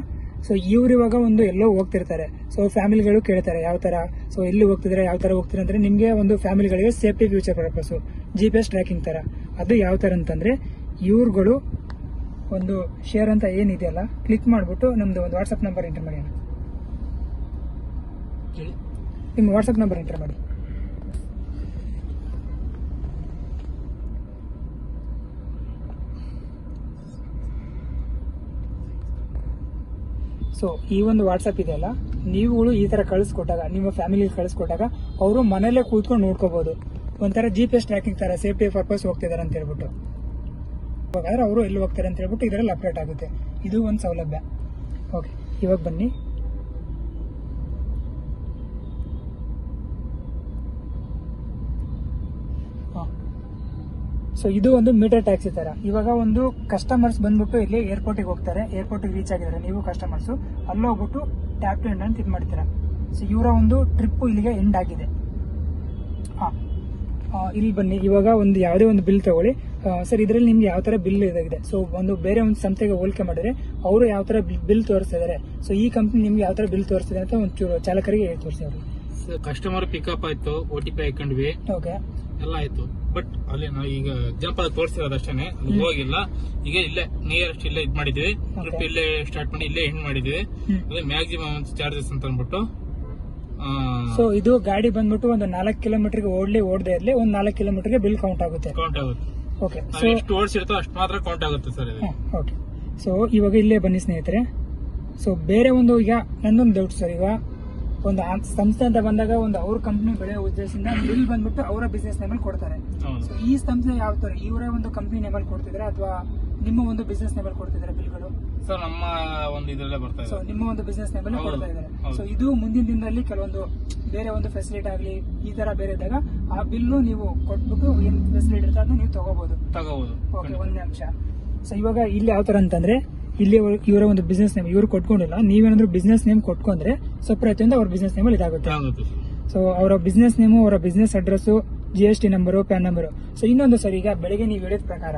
ಸೊ ಇವ್ರು ಇವಾಗ ಒಂದು ಎಲ್ಲೋ ಹೋಗ್ತಿರ್ತಾರೆ. ಸೊ ಫ್ಯಾಮಿಲಿಗಳು ಕೇಳ್ತಾರೆ ಯಾವ ತರ, ಸೊ ಎಲ್ಲಿ ಹೋಗ್ತಿದ್ರೆ ಯಾವ ತರ ಹೋಗ್ತಾರೆ ಅಂದ್ರೆ ನಿಮ್ಗೆ ಒಂದು ಫ್ಯಾಮಿಲಿಗಳಿಗೆ safety future purpose GPS tracking ತರ. ಅದು ಯಾವ ತರ ಅಂತಂದ್ರೆ ಇವ್ರುಗಳು ಒಂದು ಶೇರ್ ಅಂತ ಏನಿದೆಯಲ್ಲ ಕ್ಲಿಕ್ ಮಾಡ್ಬಿಟ್ಟು ನಮ್ದು ಒಂದು ವಾಟ್ಸ್ಆಪ್ ನಂಬರ್ ಎಂಟರ್ ಮಾಡಿ. ನಿಮ್ಮ ವಾಟ್ಸ್ಆಪ್ ನಂಬರ್ ಎಂಟರ್ ಮಾಡಿ. ಸೊ ಈ ಒಂದು ವಾಟ್ಸಪ್ ಇದೆಯಲ್ಲ, ನೀವುಗಳು ಈ ತರ ಕಳಿಸ್ಕೊಟ್ಟಾಗ, ನಿಮ್ಮ ಫ್ಯಾಮಿಲಿ ಕಳಿಸ್ಕೊಟ್ಟಾಗ ಅವರು ಮನೇಲೆ ಕೂತ್ಕೊಂಡು ನೋಡ್ಕೋಬಹುದು. ಒಂಥರ GPS ಟ್ರ್ಯಾಕಿಂಗ್ ತರ ಸೇಫ್ಟಿ ಪರ್ಪಸ್ ಹೋಗ್ತಿದ್ದಾರೆ ಅಂತ ಹೇಳ್ಬಿಟ್ಟು, ಇವಾಗ ಅವರು ಎಲ್ಲಿ ಹೋಗ್ತಾರೆ ಅಂತ ಹೇಳ್ಬಿಟ್ಟು ಇದರಲ್ಲಿ ಅಪ್ಡೇಟ್ ಆಗುತ್ತೆ. ಇದು ಒಂದು ಸೌಲಭ್ಯ. ಓಕೆ, ಇವಾಗ ಬನ್ನಿ. ಸೊ ಇದು ಒಂದು ಮೀಟರ್ ಟ್ಯಾಕ್ಸಿ ತರ. ಇವಾಗ ಒಂದು ಕಸ್ಟಮರ್ಸ್ ಬಂದ್ಬಿಟ್ಟು ಇಲ್ಲಿ ಏರ್ಪೋರ್ಟಿಗೆ ಹೋಗ್ತಾರೆ, ಏರ್ಪೋರ್ಟಿಗೆ ರೀಚ್ ಆಗಿದ್ದಾರೆ ನೀವು ಕಸ್ಟಮರ್ಸ್, ಅಲ್ಲಿ ಹೋಗ್ಬಿಟ್ಟು ಟ್ಯಾಪ್ ಟು ಎಂಡ್ ಅಂತ ಇದು ಮಾಡ್ತೀರಾ. ಸೊ ಇವರ ಒಂದು ಟ್ರಿಪ್ ಇಲ್ಲಿಗೆ ಎಂಡ್ ಆಗಿದೆ. ಇಲ್ಲಿ ಬನ್ನಿ. ಇವಾಗ ಒಂದು ಯಾವುದೇ ಒಂದು ಬಿಲ್ ತಗೊಳ್ಳಿ ಸರ್. ಇದರಲ್ಲಿ ನಿಮ್ಗೆ ಯಾವ ತರ ಬಿಲ್ ಇದಾಗಿದೆ, ಸೊ ಒಂದು ಬೇರೆ ಒಂದು ಸಂಸ್ಥೆಗೆ ಹೋಲಿಕೆ ಮಾಡಿದ್ರೆ ಅವರು ಯಾವ ತರ ಬಿಲ್ ತೋರಿಸ್ತಿದ್ದಾರೆ, ಸೊ ಈ ಕಂಪ್ನಿ ನಿಮ್ಗೆ ಯಾವ ತರ ಬಿಲ್ ತೋರಿಸ್ತಿದೆ ಅಂತ ಒಂಚೂರು ಚಾಲಕರಿಗೆ ಹೇಳಿ ತೋರಿಸಿ ಅವರು. ಕಸ್ಟಮರ್ ಪಿಕಪ್ ಆಯ್ತು, OTP ಹಾಕೊಂಡ್ವಿ, ಓಕೆ ಎಲ್ಲ ಆಯ್ತು. ಬಟ್ ಅಲ್ಲಿ ನಾವು ಈಗ ಎಕ್ಸಾಂಪಲ್ ತೋರಿಸಿರೋದು ಅಷ್ಟೇನೆ, ಅಲ್ಲಿ ಹೋಗಿಲ್ಲ. ಈಗ ಇಲ್ಲೇ ನಿಯರೆಸ್ಟ್ ಇಲ್ಲೇ ಇದ್ ಮಾಡಿದ್ವಿ, ಟ್ರಿಪ್ ಇಲ್ಲೇ ಸ್ಟಾರ್ಟ್ ಮಾಡಿ ಇಲ್ಲೇ ಎಂಡ್ ಮಾಡಿದ್ವಿ. ಅದೇ ಮ್ಯಾಕ್ಸಿಮಮ್ ಚಾರ್ಜಸ್ ಅಂತ ಅಂದ್ಬಿಟ್ಟು. ಸೊ ಇದು ಗಾಡಿ ಬಂದ್ಬಿಟ್ಟು ಒಂದು 4 ಕಿಲೋಮೀಟರ್ಗೆ ಓಡದೆ ಇರಲಿ, ಒಂದು 4 ಕಿಲೋಮೀಟರ್ಗೆ ಬಿಲ್ ಕೌಂಟ್ ಆಗುತ್ತೆ. ಓಕೆ, ಸೊ ಎಷ್ಟು ಓಡಿಸಿರ್ತೋ ಅಷ್ಟು ಮಾತ್ರ ಕೌಂಟ್ ಆಗುತ್ತೆ ಸರ್ ಇದು. ಓಕೆ, ಸೊ ಇವಾಗ ಇಲ್ಲೇ ಬನ್ನಿ ಸ್ನೇಹಿತರೆ. ಸೊ ಬೇರೆ ಒಂದು, ಈಗ ನಂದೊಂದು ಡೌಟ್ ಸರ್. ಈಗ ಒಂದು ಸಂಸ್ಥೆ ಅಂತ ಬಂದಾಗ ಒಂದು ಅವ್ರ ಕಂಪ್ನಿ ಬೆಳೆಯೋ ಉದ್ದೇಶದಿಂದ ಬಿಲ್ ಬಂದ್ಬಿಟ್ಟು ಅವರ ಬಿಸ್ನೆಸ್ ನೇಮಲ್ಲಿ ಕೊಡ್ತಾರೆ. ಸೊ ಈ ಸಂಸ್ಥೆ ಯಾವ ತರ, ಇವರೇ ಒಂದು ಕಂಪ್ನಿ ನೇಮಲ್ಲಿ ಕೊಡ್ತಿದ್ರೆ ಅಥವಾ ನಿಮ್ಮ ಒಂದು ಬಿಸ್ನೆಸ್ ನೇಮಲ್ಲಿ ಕೊಡ್ತಿದ್ದಾರೆ ಬಿಲ್ಗಳು? ಸರ್ ನಮ್ಮ ಒಂದು ಇದರಲ್ಲೇ ಬರ್ತಾ ಇದೆ. ಸೊ ನಿಮ್ಮ ಒಂದು ಬಿಸ್ನೆಸ್ ನೇಮಲ್ಲಿ ಕೊಡ್ತಾ ಇದ್ದಾರೆ. ಸೊ ಇದು ಮುಂದಿನ ದಿನದಲ್ಲಿ ಕೆಲವೊಂದು ಬೇರೆ ಒಂದು ಫೆಸಿಲಿಟಿ ಆಗಲಿ ಈ ತರ ಬೇರೆ ಇದ್ದಾಗ ಆ ಬಿಲ್ಲು ನೀವು ಕೊಟ್ಬಿಟ್ಟು ಏನ್ ಫೆಸಿಲಿಟಿ ಇರುತ್ತೆ ಅದನ್ನ ನೀವು ತಗೋಬಹುದು. ಓಕೆ, ಒಂದೇ ಅಂಶ. ಸೊ ಇವಾಗ ಇಲ್ಲಿ ಯಾವ ತರ ಅಂತಂದ್ರೆ, ಇಲ್ಲಿ ಇವರ ಒಂದು ಬಿಸ್ನೆಸ್ ನೇಮ್ ಇವ್ರು ಕೊಟ್ಕೊಂಡಿಲ್ಲ, ನೀವೇನಾದ್ರೂ ಬಿಸ್ನೆಸ್ ನೇಮ್ ಕೊಟ್ಕೊಂಡ್ರೆ ಸೊ ಪ್ರತಿಯೊಂದು ಅವ್ರ ಬಿಸ್ನೆಸ್ ನೇಮಲ್ಲಿ ಇದಾಗುತ್ತೆ. ಸೊ ಅವರ ಬಿಸ್ನೆಸ್ ನೇಮು, ಅವರ business address, GST number, PAN number. So ಇನ್ನೊಂದು ಸರ್, ಈಗ ಬೆಳಿಗ್ಗೆ ನೀವು ಹೇಳಿದ ಪ್ರಕಾರ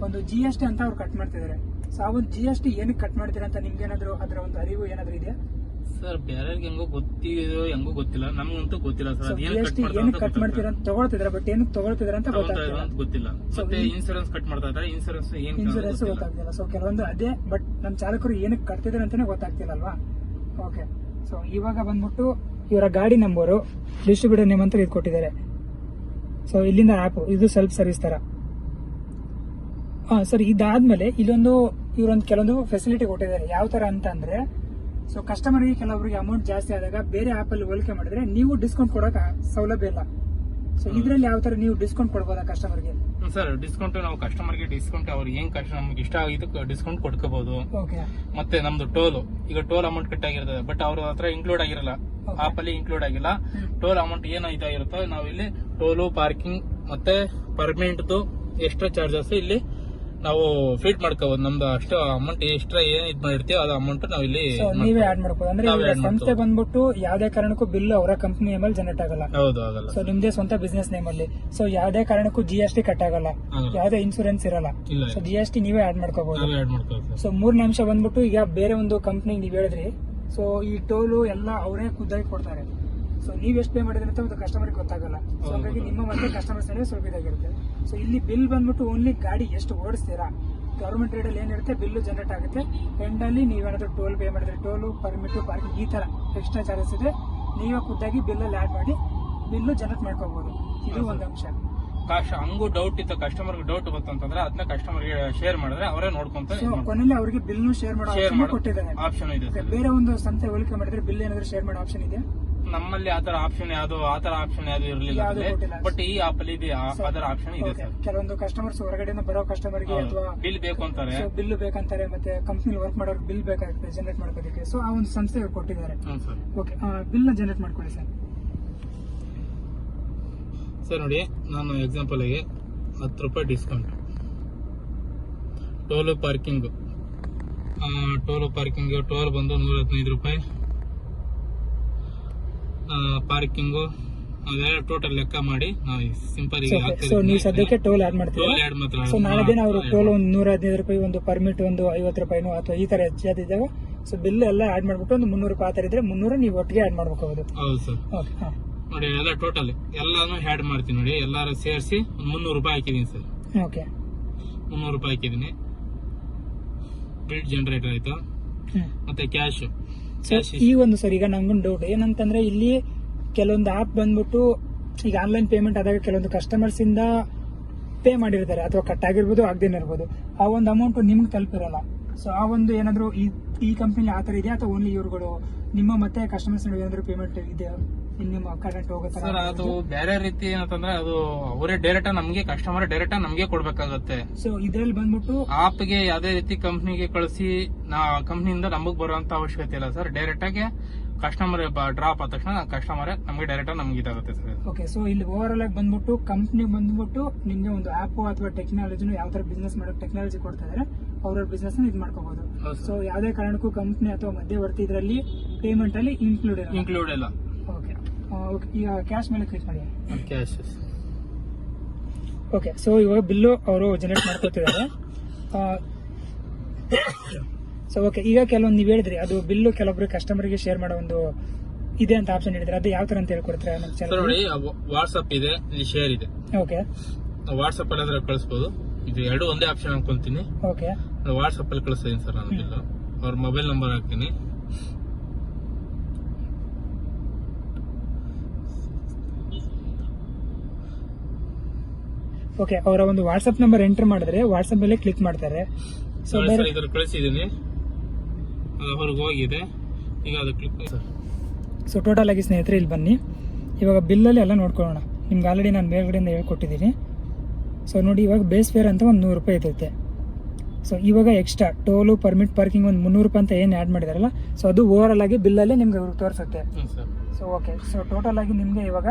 ಒಂದು GST ಅಂತ ಅವ್ರು ಕಟ್ ಮಾಡ್ತಿದ್ದಾರೆ. ಸೊ ಆ ಒಂದು GST ಏನಕ್ಕೆ ಕಟ್ ಮಾಡ್ತೀರಾ ಅಂತ ನಿಮ್ಗೇನಾದ್ರು ಅದರ ಒಂದು ಅರಿವು ಏನಾದ್ರು ಇದೆಯಾ ಸರ್? ಬೇರೆಯವ್ರಿಗೆ ಹೆಂಗೋ ಗೊತ್ತಿದೆಯೋ ಹೆಂಗೋ ಗೊತ್ತಿಲ್ಲ, ನಮಗಂತೂ ಗೊತ್ತಿಲ್ಲ ಸರ್. GST ಏನಕ್ಕೆ ಕಟ್ ಮಾಡ್ತೀರಾ ಅಂತ ತಗೊಳ್ತಿದ್ರ, ಬಟ್ ಏನಕ್ಕೆ ತಗೊಳ್ತಿದ್ರ ಅಂತ ಗೊತ್ತಿಲ್ಲ. ಮತ್ತೆ ಇನ್ಸೂರೆನ್ಸ್ ಕಟ್ ಮಾಡ್ತಾ ಇದ್ದಾರೆ, ಇನ್ಸೂರೆನ್ಸ್ ಗೊತ್ತಾಗ್ತಿಲ್ಲ. ಸೊ ಕೆಲವೊಂದು ಅದೇ, ಬಟ್ ನಮ್ಮ ಚಾಲಕರು ಏನಕ್ಕೆ ಕಟ್ತಿದ್ದಾರೆ ಅಂತಾನೆ ಗೊತ್ತಾಗ್ತಿಲ್ಲ ಅಲ್ವಾ? ಓಕೆ, ಸೊ ಇವಾಗ ಬಂದ್ಬಿಟ್ಟು ಇವರ ಗಾಡಿ ನಂಬರು, ಡಿಸ್ಟ್ರಿಬ್ಯೂಟರ್ ನೇಮ್ ಅಂತ ಇದು ಕೊಟ್ಟಿದ್ದಾರೆ. ಸೊ ಇಲ್ಲಿಂದ ಆಪ್, ಇದು ಸೆಲ್ಫ್ ಸರ್ವಿಸ್ ತರ. ಸರ್ ಇದಾದ್ಮೇಲೆ ಇಲ್ಲೊಂದು ಇವರೊಂದು ಕೆಲವೊಂದು ಫೆಸಿಲಿಟಿ ಕೊಟ್ಟಿದ್ದಾರೆ. ಯಾವ ತರ ಅಂತ ಅಂದ್ರೆ, ಸೊ ಕಸ್ಟಮರ್ಗೆ ಕೆಲವರಿಗೆ ಅಮೌಂಟ್ ಜಾಸ್ತಿ ಆದಾಗ ಬೇರೆ ಆಪ್ ಅಲ್ಲಿ ಹೋಲಿಕೆ ಮಾಡಿದ್ರೆ ನೀವು ಡಿಸ್ಕೌಂಟ್ ಕೊಡೋಕೆ ಸೌಲಭ್ಯ ಇಲ್ಲ. ಸೊ ಇದ್ರಲ್ಲಿ ಯಾವ ತರ ನೀವು ಡಿಸ್ಕೌಂಟ್ ಕೊಡಬಹುದಾ ಕಸ್ಟಮರ್ಗೆ? ಸರ್ ಡಿಸ್ಕೌಂಟ್ ನಾವು ಕಸ್ಟಮರ್ಗೆ ಡಿಸ್ಕೌಂಟ್ ಅವ್ರಿಗೆ ಏನ್ ಕಷ್ಟ ನಮ್ಗೆ ಇಷ್ಟ ಆಗಿದ್ದು ಡಿಸ್ಕೌಂಟ್ ಕೊಡ್ಕೋಬಹುದು. ಮತ್ತೆ ನಮ್ದು ಟೋಲ್, ಈಗ ಟೋಲ್ ಅಮೌಂಟ್ ಕಟ್ ಆಗಿರ್ತದೆ, ಬಟ್ ಅವ್ರ ಹತ್ರ ಇನ್ಕ್ಲೂಡ್ ಆಗಿರಲ್ಲ, ಆಪ್ ಅಲ್ಲಿ ಇನ್ಕ್ಲೂಡ್ ಆಗಿಲ್ಲ. ಟೋಲ್ ಅಮೌಂಟ್ ಏನು ಇದಾಗಿರುತ್ತೋ ನಾವು ಇಲ್ಲಿ ಟೋಲು, ಪಾರ್ಕಿಂಗ್ ಮತ್ತೆ ಪರ್ಮಿಟ್ ಎಕ್ಸ್ಟ್ರಾ ಚಾರ್ಜಸ್ ಇಲ್ಲಿ ನಾವು ಫೀಡ್ ಮಾಡ್ಕೋಬಹುದು. ನಮ್ದು ಅಷ್ಟು ಅಮೌಂಟ್ ಎಕ್ಸ್ಟ್ರಾ ಏನ್ ಇದ್ ಮಾಡಿರ್ತೀವಿ ಅದ ಅಮೌಂಟ್ ನಾವು ಇಲ್ಲಿ ನೀವೇ ಆಡ್ ಮಾಡ್ಬೋದು. ಅಂದ್ರೆ ಸಂಸ್ಥೆ ಬಂದ್ಬಿಟ್ಟು ಯಾವ್ದೇ ಕಾರಣಕ್ಕೂ ಬಿಲ್ ಅವರ ಕಂಪನಿ ನೇಮ್ ಅಲ್ಲಿ ಜನರೇಟ್ ಆಗಲ್ಲ. ಹೌದು, ಆಗಲ್ಲ. ಸೊ ನಿಮ್ದೇ ಸ್ವಂತ ಬಿಸ್ನೆಸ್ ನೇಮ್ ಅಲ್ಲಿ. ಸೊ ಯಾವ್ದೇ ಕಾರಣಕ್ಕೂ GST ಕಟ್ ಆಗಲ್ಲ, ಯಾವ್ದೇ ಇನ್ಸೂರೆನ್ಸ್ ಇರಲ್ಲ. ಸೊ GST ನೀವೇ ಆಡ್ ಮಾಡ್ಕೋಬಹುದು. ಸೊ ಮೂರನೇ ಅಂಶ ಬಂದ್ಬಿಟ್ಟು, ಈಗ ಬೇರೆ ಒಂದು ಕಂಪನಿ ನೀವ್ ಹೇಳಿದ್ರಿ, ಸೊ ಈ ಟೋಲು ಎಲ್ಲ ಅವರೇ ಖುದ್ದಾಗಿ ಕೊಡ್ತಾರೆ. ಸೊ ನೀವ್ ಎಷ್ಟು ಪೇ ಮಾಡಿದ್ರೆ ಅಂತ ಒಂದು ಕಸ್ಟಮರ್ಗೆ ಗೊತ್ತಾಗಲ್ಲ. ಸೊ ಹಾಗಾಗಿ ನಿಮ್ಮ ಮತ್ತೆ ಕಸ್ಟಮರ್ಸ್ ನಡುವೆ ಸ್ವಲ್ಪ ಇದಾಗಿರುತ್ತೆ. ಸೊ ಇಲ್ಲಿ ಬಿಲ್ ಬಂದ್ಬಿಟ್ಟು ಓನ್ಲಿ ಗಾಡಿ ಎಷ್ಟು ಓಡಿಸ್ತೀರಾ, ಗವರ್ಮೆಂಟ್ ರೇಟ್ ಅಲ್ಲಿ ಏನಿರುತ್ತೆ ಬಿಲ್ ಜನರೇಟ್ ಆಗುತ್ತೆ. ಎಂಡ್ ಅಲ್ಲಿ ನೀವೇನಾದ್ರೂ ಟೋಲ್ ಪೇ ಮಾಡಿದ್ರೆ ಟೋಲು, ಪರ್ಮಿಟ್, ಪಾರ್ಕಿಂಗ್ ಈ ತರ ಎಕ್ಸ್ಟ್ರಾ ಚಾರ್ಜಸ್ ಇದ್ರೆ ನೀವೇ ಖುದ್ದಾಗಿ ಬಿಲ್ ಅಲ್ಲಿ ಆಡ್ ಮಾಡಿ ಬಿಲ್ಲು ಜನರೇಟ್ ಮಾಡ್ಕೋಬಹುದು. ಇದು ಒಂದು ಅಂಶ. ಹಂಗೂ ಡೌಟ್ ಇತ್ತು, ಕಸ್ಟಮರ್ ಡೌಟ್ ಬಂತಂದ್ರೆ ಅದನ್ನ ಕಸ್ಟಮರ್ ಶೇರ್ ಮಾಡಿದ್ರೆ ಅವರೇ ನೋಡ್ಕೊಂತ ಕೊನೆಯಲ್ಲಿ ಅವರಿಗೆ ಬಿಲ್ ಶೇರ್ ಮಾಡೋ ಕೊಟ್ಟಿದ್ದಾರೆ. ಆಪ್ಷನ್ ಇದೆ. ಬೇರೆ ಒಂದು ಸಂಸ್ಥೆ ಹೋಲಿಕೆ ಮಾಡಿದ್ರೆ ಬಿಲ್ ಏನಾದ್ರು ಶೇರ್ ಮಾಡೋ ಆಪ್ಷನ್ ಇದೆ? ನಮ್ಮಲ್ಲಿ ಆತರ ಆಪ್ಷನ್ ಯಾವ್ದು ಇರಲಿಲ್ಲ, ಬಟ್ ಈ ಆಪ್ ಅಲ್ಲಿ ಅದರ ಆಪ್ಷನ್ ಇದೆ ಸರ್. ಕೆಲವೊಂದು ಕಸ್ಟಮರ್ಸ್ ಹೊರಗಡೆಯಿಂದ ಬರೋ ಕಸ್ಟಮರ್ಗೆ ಅಥವಾ ಬಿಲ್ ಬೇಕು ಅಂತಾರೆ, ಬಿಲ್ ಬೇಕಂತಾರೆ, ಮತ್ತೆ ಕಂಪ್ನಿ ವರ್ಕ್ ಮಾಡೋರಿಗೆ ಬಿಲ್ ಬೇಕಾಗುತ್ತೆ ಜನರೇಟ್ ಮಾಡ್ಕೋದಕ್ಕೆ. ಸೊ ಆ ಒಂದು ಸಂಸ್ಥೆ ಕೊಟ್ಟಿದ್ದಾರೆ. ಓಕೆ, ಬಿಲ್ ನ ಜನರೇಟ್ ಮಾಡ್ಕೊಳ್ಳಿ ಸರ್. ಸರ್ ನೋಡಿ, ನಾನು ಎಕ್ಸಾಂಪಲ್ ಗೆ 10 ರೂಪಾಯಿ ಡಿಸ್ಕೌಂಟ್, ಟೋಲ್ ಪಾರ್ಕಿಂಗ್ ಟೋಲ್ ಬಂದು 115 ರೂಪಾಯಿ, ಪಾರ್ಕಿಂಗು ಅದೆಲ್ಲ ಟೋಟಲ್ ಲೆಕ್ಕ ಮಾಡಿ ನಾವು ಸಿಂಪಲ್. ಸೊ ನೀವು ಸದ್ಯಕ್ಕೆ ಟೋಲ್ ಆಡ್ ಮಾಡ್ತೀರಾ. ಸೊ ನಾಳೆ ದಿನ ಅವರು ಟೋಲ್ ಒಂದು 115 ರೂಪಾಯಿ, ಒಂದು ಪರ್ಮಿಟ್ ಒಂದು 50 ರೂಪಾಯಿನೋ ಅಥವಾ ಈ ತರ ಹೆಚ್ಚಾದಿದ್ದಾಗ ಸೊ ಬಿಲ್ ಎಲ್ಲ ಆಡ್ ಮಾಡ್ಬಿಟ್ಟು ಒಂದು 300 ರೂಪಾಯಿ ಆ ತರ ಇದ್ರೆ 300 ನೀವು ಒಟ್ಟಿಗೆ ಆಡ್ ಮಾಡ್ಬೇಕಾಗುತ್ತೆ. ಹೌದು ಸರ್. ನೋಡಿ ಎಲ್ಲ ಟೋಟಲ್ ಎಲ್ಲಾನು ಆಡ್ ಮಾಡ್ತೀನಿ ನೋಡಿ, ಎಲ್ಲಾರು ಸೇರಿಸಿ 300 ರೂಪಾಯಿ ಹಾಕಿದೀನಿ ಸರ್. ಓಕೆ, 300 ರೂಪಾಯಿ ಹಾಕಿದೀನಿ. ಬಿಲ್ ಜನರೇಟ್ ಆಯ್ತು. ಮತ್ತೆ ಕ್ಯಾಶ್. ಈ ಒಂದು ಸರ್, ಈಗ ನಂಗೊಂದು ಡೌಟ್ ಏನಂತಂದ್ರೆ, ಇಲ್ಲಿ ಕೆಲವೊಂದು ಆಪ್ ಬಂದ್ಬಿಟ್ಟು ಈಗ ಆನ್ಲೈನ್ ಪೇಮೆಂಟ್ ಆದಾಗ ಕೆಲವೊಂದು ಕಸ್ಟಮರ್ಸ್ ಇಂದ ಪೇ ಮಾಡಿರ್ತಾರೆ, ಅಥವಾ ಕಟ್ ಆಗಿರ್ಬೋದು ಆಗದೇನೆ ಇರ್ಬೋದು, ಆ ಒಂದು ಅಮೌಂಟ್ ನಿಮ್ಗೆ ತಲುಪಿರಲ್ಲ. ಸೊ ಆ ಒಂದು ಏನಾದ್ರು ಈ ಕಂಪ್ನಿ ಆ ತರ ಇದೆಯಾ ಅಥವಾ ಓನ್ಲಿ ಇವ್ರುಗಳು ನಿಮ್ಮ ಮತ್ತೆ ಕಸ್ಟಮರ್ಸ್ ನಡುವೆ ಏನಾದ್ರು ಪೇಮೆಂಟ್ ಇದೆಯಾ ನಿಮ್ಮ ಕರೆಂಟ್ ಹೋಗೋ ತರ? ಸರ್ ಅದು ಬೇರೆ ರೀತಿ ಏನಂತಂದ್ರೆ ಅದು ಅವರೇ ಡೈರೆಕ್ಟ್ ನಮ್ಗೆ ಕಸ್ಟಮರ್ ಡೈರೆಕ್ಟ್ ನಮ್ಗೆ ಕೊಡ್ಬೇಕಾಗತ್ತೆ. ಸೊ ಇದ್ರಲ್ಲಿ ಬಂದ್ಬಿಟ್ಟು ಆಪ್ಗೆ ಯಾವ್ದೇ ರೀತಿ ಕಂಪ್ನಿಗೆ ಕಳಿಸಿ ಕಂಪ್ನಿಯಿಂದ ನಮಗ್ ಬರುವಂತ ಅವಶ್ಯಕತೆ ಇಲ್ಲ ಸರ್. ಡೈರೆಕ್ಟ್ ಆಗಿ ಕಸ್ಟಮರ್ ಡ್ರಾಪ್ ಆದ ತಕ್ಷಣ ಕಸ್ಟಮರ್ ನಮ್ಗೆ ಡೈರೆಕ್ಟ್ ನಮ್ಗೆ ಇದಾಗುತ್ತೆ ಸರ್. ಓಕೆ, ಸೊ ಇಲ್ಲಿ ಓವರ್ ಆಲ್ ಆಗಿ ಬಂದ್ಬಿಟ್ಟು ಕಂಪ್ನಿ ಬಂದ್ಬಿಟ್ಟು ನಿಮ್ಗೆ ಒಂದು ಆಪ್ ಅಥವಾ ಟೆಕ್ನಾಲಜಿನ ಯಾವ ತರ ಬಿಸ್ನೆಸ್ ಮಾಡೋ ಟೆಕ್ನಾಲಜಿ ಕೊಡ್ತಾ ಇದಾರೆ ಅವ್ರ ಬಿಸ್ನೆಸ್ ಇದು ಮಾಡ್ಕೋಬಹುದು. ಸೊ ಯಾವ್ದೇ ಕಾರಣಕ್ಕೂ ಕಂಪ್ನಿ ಅಥವಾ ಮಧ್ಯವರ್ತಿ ಇದರಲ್ಲಿ ಪೇಮೆಂಟ್ ಅಲ್ಲಿ ಇನ್ಕ್ಲೂಡ್ ಇಲ್ಲ. ಓಕೆ, ಈಗ ಕ್ಯಾಶ್ ಮೇಲೆ ಕ್ಲಿಕ್ ಮಾಡಿ. ಕ್ಯಾಶ್. ಓಕೆ, ಸೊ ಇವಾಗ ಬಿಲ್ಲು ಅವರು ಜನರೇಟ್ ಮಾಡ್ಕೊತಿದ್ದಾರೆ. ಸೊ ಓಕೆ, ಈಗ ಕೆಲವೊಂದು ನೀವು ಹೇಳಿದ್ರಿ ಅದು ಬಿಲ್ಲು ಕೆಲವೊಬ್ರು ಕಸ್ಟಮರ್ಗೆ ಶೇರ್ ಮಾಡೋ ಒಂದು ಇದೆ ಅಂತ ಆಪ್ಷನ್ ಹೇಳಿದ್ರೆ ಅದು ಯಾವ ತರ ಅಂತ ಹೇಳ್ಕೊಡ್ತಾರೆ ನಮ್ಮ ಚಾನಲ್? ನೋಡಿ, ವಾಟ್ಸ್ಆಪ್ ಇದೆ, ಇಲ್ಲಿ ಶೇರ್ ಇದೆ. ಓಕೆ, ವಾಟ್ಸ್ಆಪ್ ಅಲ್ಲಿ ಆದ್ರೆ ಕಳಿಸಬಹುದು. ಇದು ಎರಡು ಒಂದೇ ಆಪ್ಷನ್ ಅನ್ಕೊಂತೀನಿ. ಓಕೆ, ವಾಟ್ಸ್ಆಪ್ ಅಲ್ಲಿ ಕಳಿಸ್ತೀನಿ ಸರ್ ನಾನು ಬಿಲ್ಲು. ಅವ್ರ ಮೊಬೈಲ್ ನಂಬರ್ ಹಾಕ್ತೀನಿ. ಓಕೆ, ಅವರ ಒಂದು ವಾಟ್ಸ್ಆಪ್ ನಂಬರ್ ಎಂಟರ್ ಮಾಡಿದ್ರೆ ವಾಟ್ಸ್ಆಪ್ ಮೇಲೆ ಕ್ಲಿಕ್ ಮಾಡ್ತಾರೆ. ಸೊ ಇದ್ರ ಕಳಿಸಿದೀನಿ, ಹೊರಗೆ ಹೋಗಿದೆ. ಈಗ ಅದು ಕ್ಲಿಕ್ ಸರ್. ಸೊ ಟೋಟಲ್ ಆಗಿ ಸ್ನೇಹಿತರೆ ಇಲ್ಲಿ ಬನ್ನಿ, ಇವಾಗ ಬಿಲ್ಲಲ್ಲಿ ಎಲ್ಲ ನೋಡ್ಕೊಳ್ಳೋಣ. ನಿಮ್ಗೆ ಆಲ್ರೆಡಿ ನಾನು ಮೇಲ್ಗಡೆಯಿಂದ ಹೇಳ್ಕೊಟ್ಟಿದ್ದೀನಿ. ಸೊ ನೋಡಿ, ಇವಾಗ ಬೇಸ್ ಫೇರ್ ಅಂತ ಒಂದು 100 ರೂಪಾಯಿ ಇರುತ್ತೆ. ಸೊ ಇವಾಗ ಎಕ್ಸ್ಟ್ರಾ ಟೋಲು ಪರ್ಮಿಟ್ ಪಾರ್ಕಿಂಗ್ ಒಂದು 300 ರೂಪಾಯಿ ಅಂತ ಏನು ಆ್ಯಡ್ ಮಾಡಿದಾರಲ್ಲ, ಸೊ ಅದು ಓವರ್ ಆಲ್ ಆಗಿ ಬಿಲ್ಲಲ್ಲಿ ನಿಮ್ಗೆ ತೋರಿಸುತ್ತೆ. ಸೊ ಓಕೆ, ಸೊ ಟೋಟಲ್ ಆಗಿ ನಿಮಗೆ ಇವಾಗ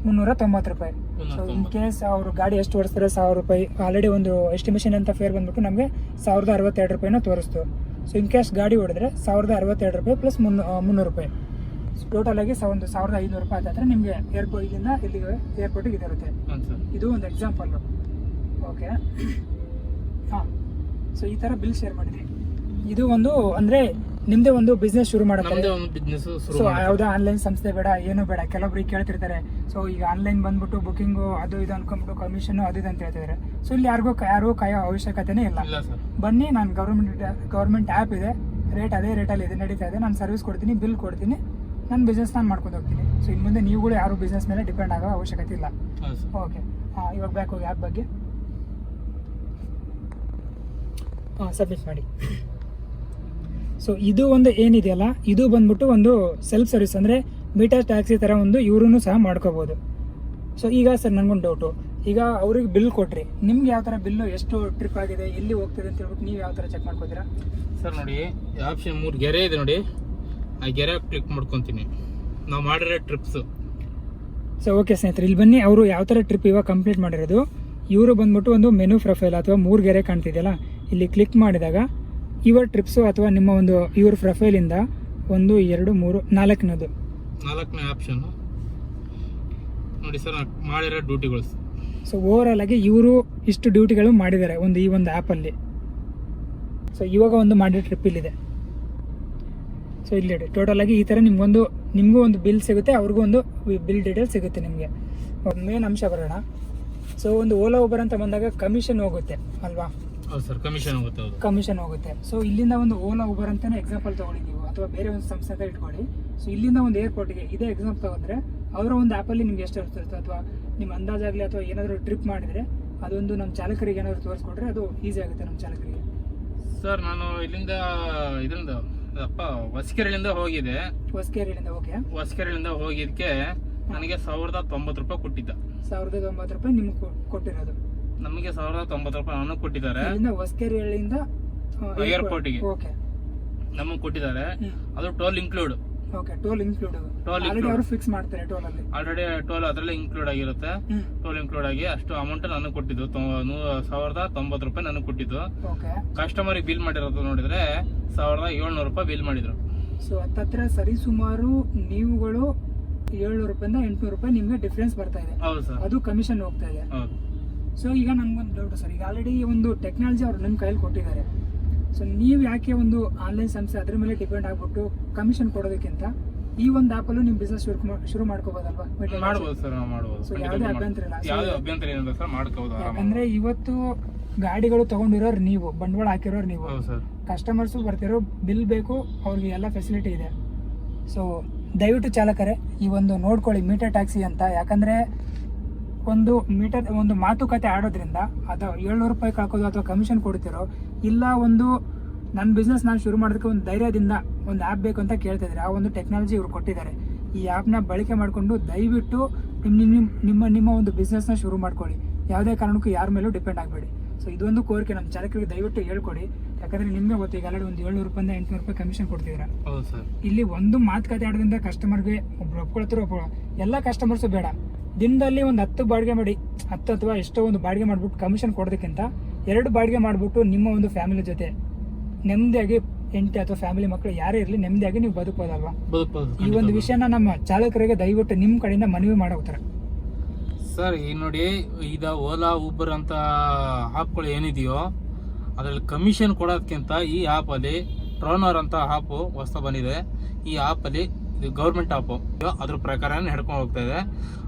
390 ರೂಪಾಯಿ. ಸೊ ಇನ್ ಕೇಸ್ ಅವರು ಗಾಡಿ ಎಷ್ಟು ಓಡಿಸ್ತಾರೆ 1000 ರೂಪಾಯಿ. ಆಲ್ರೆಡಿ ಒಂದು ಎಸ್ಟಿಮೇಷನ್ ಅಂತ ಫೇರ್ ಬಂದ್ಬಿಟ್ಟು ನಮಗೆ 1062 ರೂಪಾಯಿನ ತೋರಿಸ್ತು. ಸೊ ಇನ್ ಕೇಸ್ ಗಾಡಿ ಹೊಡೆದ್ರೆ 1062 ರೂಪಾಯಿ ಪ್ಲಸ್ 300 ರೂಪಾಯಿ. ಟೋಟಲ್ ಆಗಿ ಒಂದು 1500 ರೂಪಾಯಿ ಆದ್ರೆ ನಿಮಗೆ ಏರ್ಪೋರ್ಟ್ ಇಲ್ಲಿಂದ ಇಲ್ಲಿಗೆ ಏರ್ಪೋರ್ಟಿಗೆ ಇದಿರುತ್ತೆ. ಇದು ಒಂದು ಎಕ್ಸಾಂಪಲ್. ಓಕೆ, ಹಾಂ, ಸೊ ಈ ಥರ ಬಿಲ್ ಶೇರ್ ಮಾಡಿದ್ರಿ. ಇದು ಒಂದು ಅಂದ್ರೆ ನಿಮ್ದೇ ಒಂದು ಬಿಸ್ನೆಸ್ ಶುರು ಮಾಡುತ್ತೆ. ಸೊ ಯಾವುದೋ ಆನ್ಲೈನ್ ಸಂಸ್ಥೆ ಬೇಡ, ಏನು ಬೇಡ. ಕೆಲವೊಬ್ರಿಗೆ ಕೇಳ್ತಿರ್ತಾರೆ, ಸೊ ಈಗ ಆನ್ಲೈನ್ ಬಂದ್ಬಿಟ್ಟು ಬುಕಿಂಗು ಅದು ಇದು ಅನ್ಕೊಂಡ್ಬಿಟ್ಟು ಕಮಿಷನ್ ಅದು ಇದು ಅಂತ ಹೇಳ್ತಿದ್ದಾರೆ. ಸೊ ಇಲ್ಲಿ ಯಾರಿಗೂ ಕಾಯೋ ಅವಶ್ಯಕತೆನೇ ಇಲ್ಲ. ಬನ್ನಿ, ನಾನು ಗೌರ್ಮೆಂಟ್ ಆ್ಯಪ್ ಇದೆ, ರೇಟ್ ಅದೇ ರೇಟಲ್ಲಿ ಇದೆ, ನಡೀತಾ ಇದೆ. ನಾನು ಸರ್ವಿಸ್ ಕೊಡ್ತೀನಿ, ಬಿಲ್ ಕೊಡ್ತೀನಿ, ನನ್ನ ಬಿಸ್ನೆಸ್ ನಾನು ಮಾಡ್ಕೊಂಡು ಹೋಗ್ತೀನಿ. ಸೊ ಇನ್ನು ಮುಂದೆ ನೀವುಗಳು ಯಾರು ಬಿಸ್ನೆಸ್ ಮೇಲೆ ಡಿಪೆಂಡ್ ಆಗೋ ಅವಶ್ಯಕತೆ ಇಲ್ಲ. ಓಕೆ, ಇವಾಗ ಬ್ಯಾಕ್ ಹೋಗಿ ಆ್ಯಪ್ ಬಗ್ಗೆ ಸಬ್ಮಿಟ್ ಮಾಡಿ. ಸೊ ಇದು ಒಂದು ಏನಿದೆಯಲ್ಲ, ಇದು ಬಂದ್ಬಿಟ್ಟು ಒಂದು ಸೆಲ್ಫ್ ಸರ್ವಿಸ್, ಅಂದರೆ ಮೀಟರ್ ಟ್ಯಾಕ್ಸಿ ಥರ ಒಂದು ಇವ್ರೂ ಸಹ ಮಾಡ್ಕೋಬೋದು. ಸೊ ಈಗ ಸರ್ ನನಗೊಂದು ಡೌಟು, ಈಗ ಅವ್ರಿಗೆ ಬಿಲ್ ಕೊಟ್ರಿ, ನಿಮ್ಗೆ ಯಾವ ಥರ ಬಿಲ್ಲು ಎಷ್ಟು ಟ್ರಿಪ್ ಆಗಿದೆ, ಎಲ್ಲಿ ಹೋಗ್ತದೆ ಅಂತ ಹೇಳ್ಬಿಟ್ಟು ನೀವು ಯಾವ ಥರ ಚೆಕ್ ಮಾಡ್ಕೋತೀರಾ? ಸರ್ ನೋಡಿ, ಆಪ್ಷನ್ 3 ಗೆರೆ ಇದೆ ನೋಡಿ, ಆ ಗೆರೆ ಕ್ಲಿಕ್ ಮಾಡ್ಕೊತೀನಿ, ನಾವು ಮಾಡಿರೋ ಟ್ರಿಪ್ಸು. ಸೊ ಓಕೆ ಸ್ನೇಹಿತರೆ, ಇಲ್ಲಿ ಬನ್ನಿ, ಅವರು ಯಾವ ಥರ ಟ್ರಿಪ್ ಇವಾಗ ಕಂಪ್ಲೀಟ್ ಮಾಡಿರೋದು. ಇವರು ಬಂದ್ಬಿಟ್ಟು ಒಂದು ಮೆನು ಪ್ರೊಫೈಲ್ ಅಥವಾ 3 ಗೆರೆ ಕಾಣ್ತಿದೆಯಲ್ಲ, ಇಲ್ಲಿ ಕ್ಲಿಕ್ ಮಾಡಿದಾಗ ಇವ್ರ ಟ್ರಿಪ್ಸು ಅಥವಾ ನಿಮ್ಮ ಒಂದು ಇವ್ರ ಪ್ರೊಫೈಲಿಂದ 1 2 3 4ನೇ ಆಪ್ಷನ್ ನೋಡಿ ಸರ್, ಮಾಡಿರೋ ಡ್ಯೂಟಿಗಳು. ಸೊ ಓವರ್ ಆಲ್ ಆಗಿ ಇವರು ಇಷ್ಟು ಡ್ಯೂಟಿಗಳು ಮಾಡಿದ್ದಾರೆ ಈ ಒಂದು ಆ್ಯಪಲ್ಲಿ. ಸೊ ಇವಾಗ ಒಂದು ಮಾಡಿರೋ ಟ್ರಿಪ್ ಇಲ್ಲಿದೆ. ಸೊ ಇಲ್ಲಿ ಟೋಟಲ್ ಆಗಿ ಈ ಥರ ನಿಮಗೂ ಒಂದು ಬಿಲ್ ಸಿಗುತ್ತೆ, ಅವ್ರಿಗೂ ಒಂದು ಬಿಲ್ ಡೀಟೇಲ್ ಸಿಗುತ್ತೆ ನಿಮಗೆ. ಮೇನ್ ಅಂಶ ಬರೋಣ. ಸೊ ಒಂದು ಓಲಾ ಊಬರ್ ಅಂತ ಬಂದಾಗ ಕಮಿಷನ್ ಹೋಗುತ್ತೆ ಅಲ್ವಾ? ಹೌದು ಸರ್, ಕಮಿಷನ್ ಹೋಗುತ್ತೆ. ಸೊ ಇಲ್ಲಿಂದ ಒಂದು ಓಲಾ ಊಬರ್ ಅಂತಾನೆ ಎಕ್ಸಾಂಪಲ್ ತಗೊಳ್ಳಿ ನೀವು, ಅಥವಾ ಬೇರೆ ಒಂದು ಸಂಸ್ಥೆ ಅಂತ ಇಟ್ಕೊಳ್ಳಿ. ಸೊ ಇಲ್ಲಿಂದ ಒಂದು ಏರ್ಪೋರ್ಟ್ಗೆ ಇದೇ ಎಕ್ಸಾಂಪಲ್ ತಗೊಂಡ್ರೆ ಅವರ ಒಂದು ಆ್ಯಪಲ್ಲಿ ನಿಮ್ಗೆ ಎಷ್ಟು ಇರುತ್ತೆ, ಅಥವಾ ನಿಮ್ಮ ಅಂದಾಜಾಗಲಿ ಅಥವಾ ಏನಾದರೂ ಟ್ರಿಪ್ ಮಾಡಿದರೆ ಅದೊಂದು ನಮ್ಮ ಚಾಲಕರಿಗೆ ಏನಾದರೂ ತೋರಿಸ್ಕೊಟ್ರೆ ಅದು ಈಸಿ ಆಗುತ್ತೆ ನಮ್ಮ ಚಾಲಕರಿಗೆ. ಸರ್ ನಾನು ಇದರಿಂದ ಹೊಸಕೆರೆಯಿಂದ ಹೋಗಿದೆ. ಓಕೆ, ಹೊಸಕೆರೆಯಿಂದ ಹೋಗಿದ್ದಕ್ಕೆ ನನಗೆ 1090 ರೂಪಾಯಿ ಕೊಟ್ಟಿದ್ದ. 1090 ರೂಪಾಯಿ ನಿಮ್ಗೆ ಕೊಟ್ಟಿರೋದು? ನಮಗೆ 1090 ರೂಪಾಯಿ ನನಗೆ ಕೊಟ್ಟಿದ್ದಾರೆ. ಹೊಸಕೆರೆಯಿಂದ ಏರ್ಪೋರ್ಟ್ಗೆ ನಮಗೆ ಕೊಟ್ಟಿದ್ದಾರೆ. ಅದು toll include. Okay, toll include ಅವರು ಫಿಕ್ಸ್ ಮಾಡ್ತಾರೆ. ಆಲ್ರೆಡಿ ಟೋಲ್ ಅದರಲ್ಲೇ ಇನ್ಕ್ಲೂಡ್ ಆಗಿರುತ್ತೆ. ಟೋಲ್ ಇನ್ಕ್ಲೂಡ್ ಆಗಿ ಅಷ್ಟು ಅಮೌಂಟ್ ನನಗೆ ಕೊಟ್ಟಿದ್ದು 1090 ರೂಪಾಯಿ ನನಗೆ ಕೊಟ್ಟಿದ್ದು. ಕಸ್ಟಮರಿಗೆ ಬಿಲ್ ಮಾಡಿರೋದು ನೋಡಿದ್ರೆ 1700 ರೂಪಾಯಿ ಬಿಲ್ ಮಾಡಿದ್ರು. ಸೊ ಹತ್ತತ್ರ ಸರಿ ಸುಮಾರು ನೀವುಗಳು 700 ರೂಪಾಯಿಂದ 800 ರೂಪಾಯಿ ನಿಮ್ಗೆ ಡಿಫ್ರೆನ್ಸ್ ಬರ್ತಾ ಇದೆ. ಹೌದು ಸರ್, ಅದು ಕಮಿಷನ್ ಹೋಗ್ತಾ ಇದೆ. ಸೊ ಈಗ ನನ್ಗೊಂದು ಡೌಟ್ ಸರ್, ಈಗ ಆಲ್ರೆಡಿ ಒಂದು ಟೆಕ್ನಾಲಜಿ ಅವ್ರು ನಿಮ್ಮ ಕೈಯಲ್ಲಿ ಕೊಟ್ಟಿದ್ದಾರೆ. ಸೊ ನೀವು ಯಾಕೆ ಒಂದು ಆನ್ಲೈನ್ ಸಂಸ್ಥೆ ಅದ್ರ ಮೇಲೆ ಡಿಪೆಂಡ್ ಆಗ್ಬಿಟ್ಟು ಕಮಿಷನ್ ಕೊಡೋದಕ್ಕಿಂತ ಈ ಒಂದು ಆ್ಯಪಲ್ಲೂ ನಿಮ್ಮ ಬಿಸ್ನೆಸ್ ಶುರು ಮಾಡ್ಕೋಬೋದಲ್ವಾ? ಮಾಡ್ಬೋದು ಸರ್, ಮಾಡ್ಬೋದು. ಸೊ ಯಾವುದೇ ಅಭ್ಯಂತರ ಇಲ್ಲ. ಯಾವುದೇ ಅಭ್ಯಂತರ ಏನಿಲ್ಲ ಸರ್, ಮಾಡ್ಕೋಬೋದು. ಯಾಕಂದ್ರೆ ಇವತ್ತು ಗಾಡಿಗಳು ತಗೊಂಡಿರೋರು ನೀವು, ಬಂಡವಾಳ ಹಾಕಿರೋರು ನೀವು, ಕಸ್ಟಮರ್ಸು ಬರ್ತಿರೋ, ಬಿಲ್ ಬೇಕು, ಅವ್ರಿಗೆ ಎಲ್ಲ ಫೆಸಿಲಿಟಿ ಇದೆ. ಸೊ ದಯವಿಟ್ಟು ಚಾಲಕರೇ ಈ ಒಂದು ನೋಡ್ಕೊಳ್ಳಿ ಮೀಟರ್ ಟ್ಯಾಕ್ಸಿ ಅಂತ. ಯಾಕಂದ್ರೆ ಒಂದು ಮಾತುಕತೆ ಆಡೋದ್ರಿಂದ ಅದು 700 ರೂಪಾಯಿ ಕಳ್ಕೋದು ಅಥವಾ ಕಮಿಷನ್ ಕೊಡ್ತಿರೋ ಇಲ್ಲ ಒಂದು ನನ್ನ ಬಿಸ್ನೆಸ್ ನಾನು ಶುರು ಮಾಡೋದಕ್ಕೆ ಒಂದು ಧೈರ್ಯದಿಂದ ಒಂದು ಆ್ಯಪ್ ಬೇಕು ಅಂತ ಕೇಳ್ತಾ ಇದ್ದಾರೆ, ಆ ಒಂದು ಟೆಕ್ನಾಲಜಿ ಇವ್ರು ಕೊಟ್ಟಿದ್ದಾರೆ. ಈ ಆ್ಯಪ್ನ ಬಳಕೆ ಮಾಡಿಕೊಂಡು ದಯವಿಟ್ಟು ನಿಮ್ಮ ಒಂದು ಬಿಸ್ನೆಸ್ನ ಶುರು ಮಾಡ್ಕೊಳ್ಳಿ. ಯಾವುದೇ ಕಾರಣಕ್ಕೂ ಯಾರ ಮೇಲೂ ಡಿಪೆಂಡ್ ಆಗಬೇಡಿ. ಸೊ ಇದೊಂದು ಕೋರಿಕೆ ನಮ್ಮ ಚಾಲಕರಿಗೆ ದಯವಿಟ್ಟು ಹೇಳ್ಕೊಡಿ. ಯಾಕಂದರೆ ನಿಮಗೆ ಗೊತ್ತು, ಈಗ ಆಲ್ರೆಡಿ ಒಂದು 700 ರೂಪಾಯಿಂದ 800 ರೂಪಾಯಿ ಕಮಿಷನ್ ಕೊಡ್ತಿದ್ದೀರಾ. ಹೌದು ಸರ್. ಇಲ್ಲಿ ಒಂದು ಮಾತುಕತೆ ಆಡೋದ್ರಿಂದ ಕಸ್ಟಮರ್ಗೆ ಒಬ್ರು ಒಪ್ಕೊಳ್ತಾರೋ ಎಲ್ಲ ಕಸ್ಟಮರ್ಸು ಬೇಡ. ದಿನದಲ್ಲಿ ಒಂದು 10 ಬಾಡಿಗೆ ಮಾಡಿ 10 ಅಥವಾ ಎಷ್ಟೋ ಒಂದು ಬಾಡಿಗೆ ಮಾಡಿಬಿಟ್ಟು ಕಮಿಷನ್ ಕೊಡೋದಕ್ಕಿಂತ 2 ಬಾಡಿಗೆ ಮಾಡಿಬಿಟ್ಟು ನಿಮ್ಮ ಒಂದು ಫ್ಯಾಮಿಲಿ ಜೊತೆ ನೆಮ್ಮದಿಯಾಗಿ ಹೆಂಡತಿ ಅಥವಾ ಫ್ಯಾಮಿಲಿ ಮಕ್ಕಳು ಯಾರೇ ಇರಲಿ ನೆಮ್ಮದಿಯಾಗಿ ನೀವು ಬದುಕಬೋದಲ್ವಾ. ಈ ಒಂದು ವಿಷಯನ ನಮ್ಮ ಚಾಲಕರಿಗೆ ದಯವಿಟ್ಟು ನಿಮ್ಮ ಕಡೆಯಿಂದ ಮನವಿ ಮಾಡೋಗ್ತಾರೆ ಸರ್. ಈಗ ನೋಡಿ, ಈಗ ಓಲಾ ಊಬರ್ ಅಂತ ಆ್ಯಪ್ಗಳು ಏನಿದೆಯೋ ಅದರಲ್ಲಿ ಕಮಿಷನ್ ಕೊಡೋದಕ್ಕಿಂತ ಈ ಆ್ಯಪಲ್ಲಿ ಟ್ರೋನರ್ ಅಂತ ಆ್ಯಪು ಹೊಸ ಬಂದಿದೆ. ಈ ಆ್ಯಪಲ್ಲಿ ಇದು ಗೌರ್ಮೆಂಟ್ ಆ್ಯಪು, ಅದ್ರ ಪ್ರಕಾರ ನಡ್ಕೊಂಡು ಹೋಗ್ತಾ ಇದೆ.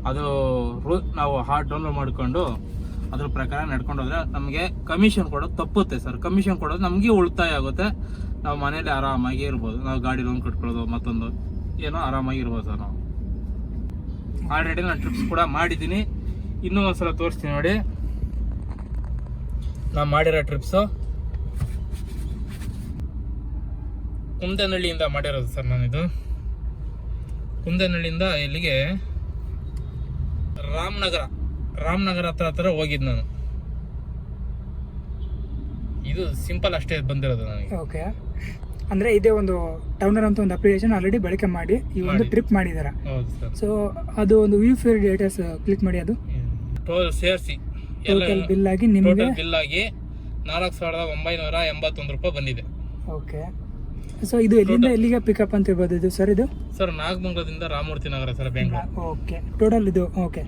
ಅದು ನಾವು ಡೌನ್ಲೋಡ್ ಮಾಡಿಕೊಂಡು ಅದ್ರ ಪ್ರಕಾರ ನಡ್ಕೊಂಡು ಹೋದ್ರೆ ನಮಗೆ ಕಮಿಷನ್ ಕೊಡೋದು ತಪ್ಪುತ್ತೆ ಸರ್. ಕಮಿಷನ್ ಕೊಡೋದು ನಮಗೆ ಉಳಿತಾಯ ಆಗುತ್ತೆ. ನಾವು ಮನೇಲಿ ಆರಾಮಾಗಿ ಇರ್ಬೋದು. ನಾವು ಗಾಡಿ ಲೋನ್ ಕಟ್ಕೊಳ್ಳೋದು ಮತ್ತೊಂದು ಏನೋ ಆರಾಮಾಗಿ ಇರ್ಬೋದು ಸರ್. ನಾವು ಆಲ್ರೆಡಿ ನಾನು ಟ್ರಿಪ್ಸ್ ಕೂಡ ಮಾಡಿದ್ದೀನಿ. ಇನ್ನೂ ಒಂದ್ಸಲ ತೋರಿಸ್ತೀನಿ ನೋಡಿ, ನಾನು ಮಾಡಿರೋ ಟ್ರಿಪ್ಸು ಕುಂದನಹಳ್ಳಿಯಿಂದ ಮಾಡಿರೋದು ಸರ್. ನಾನಿದು ಕುಂದನಹಳ್ಳಿಯಿಂದ ಇಲ್ಲಿಗೆ ರಾಮನಗರ ಹತ್ರ ಹೋಗಿದ್ದು ನಾನು. ಇದು ಸಿಂಪಲ್ ಅಷ್ಟೇ ಬಂದಿರೋದು ನನಗೆ. ಓಕೆ, ಅಂದ್ರೆ ಇದೇ ಒಂದು ಟೌನರ್ ಅಂತ ಒಂದು ಅಪ್ಲಿಕೇಶನ್ ಆಲ್ರೆಡಿ ಬಳಕೆ ಮಾಡಿ ಈ ಒಂದು ಟ್ರಿಪ್ ಮಾಡಿದಾರೆ. ಹೌದು ಸರ್. ಸೊ ಅದು ಒಂದು ವ್ಯೂ ಫೇರ್ ಡೇಟಾಸ್ ಕ್ಲಿಕ್ ಮಾಡಿ ಅದು ಟೋಟಲ್ ಸೇರಿಸಿ ಟೋಟಲ್ ಬಿಲ್ ಆಗಿ ನಿಮಗೆ ಬಿಲ್ ಆಗಿ 4,981 ರೂಪಾಯಿ ಬಂದಿದೆ. ಓಕೆ, ಸೊ ಇದು ಎಲ್ಲಿಂದ ಎಲ್ಲಿಗೆ ಪಿಕಪ್ ಅಂತ ಇರ್ಬೋದು ಇದು ಸರ್? ಇದು sir ನಾಗಮಂಗಲದಿಂದ Ramamurthy Nagar sir, Bengaluru. Okay, total ಇದು ಓಕೆ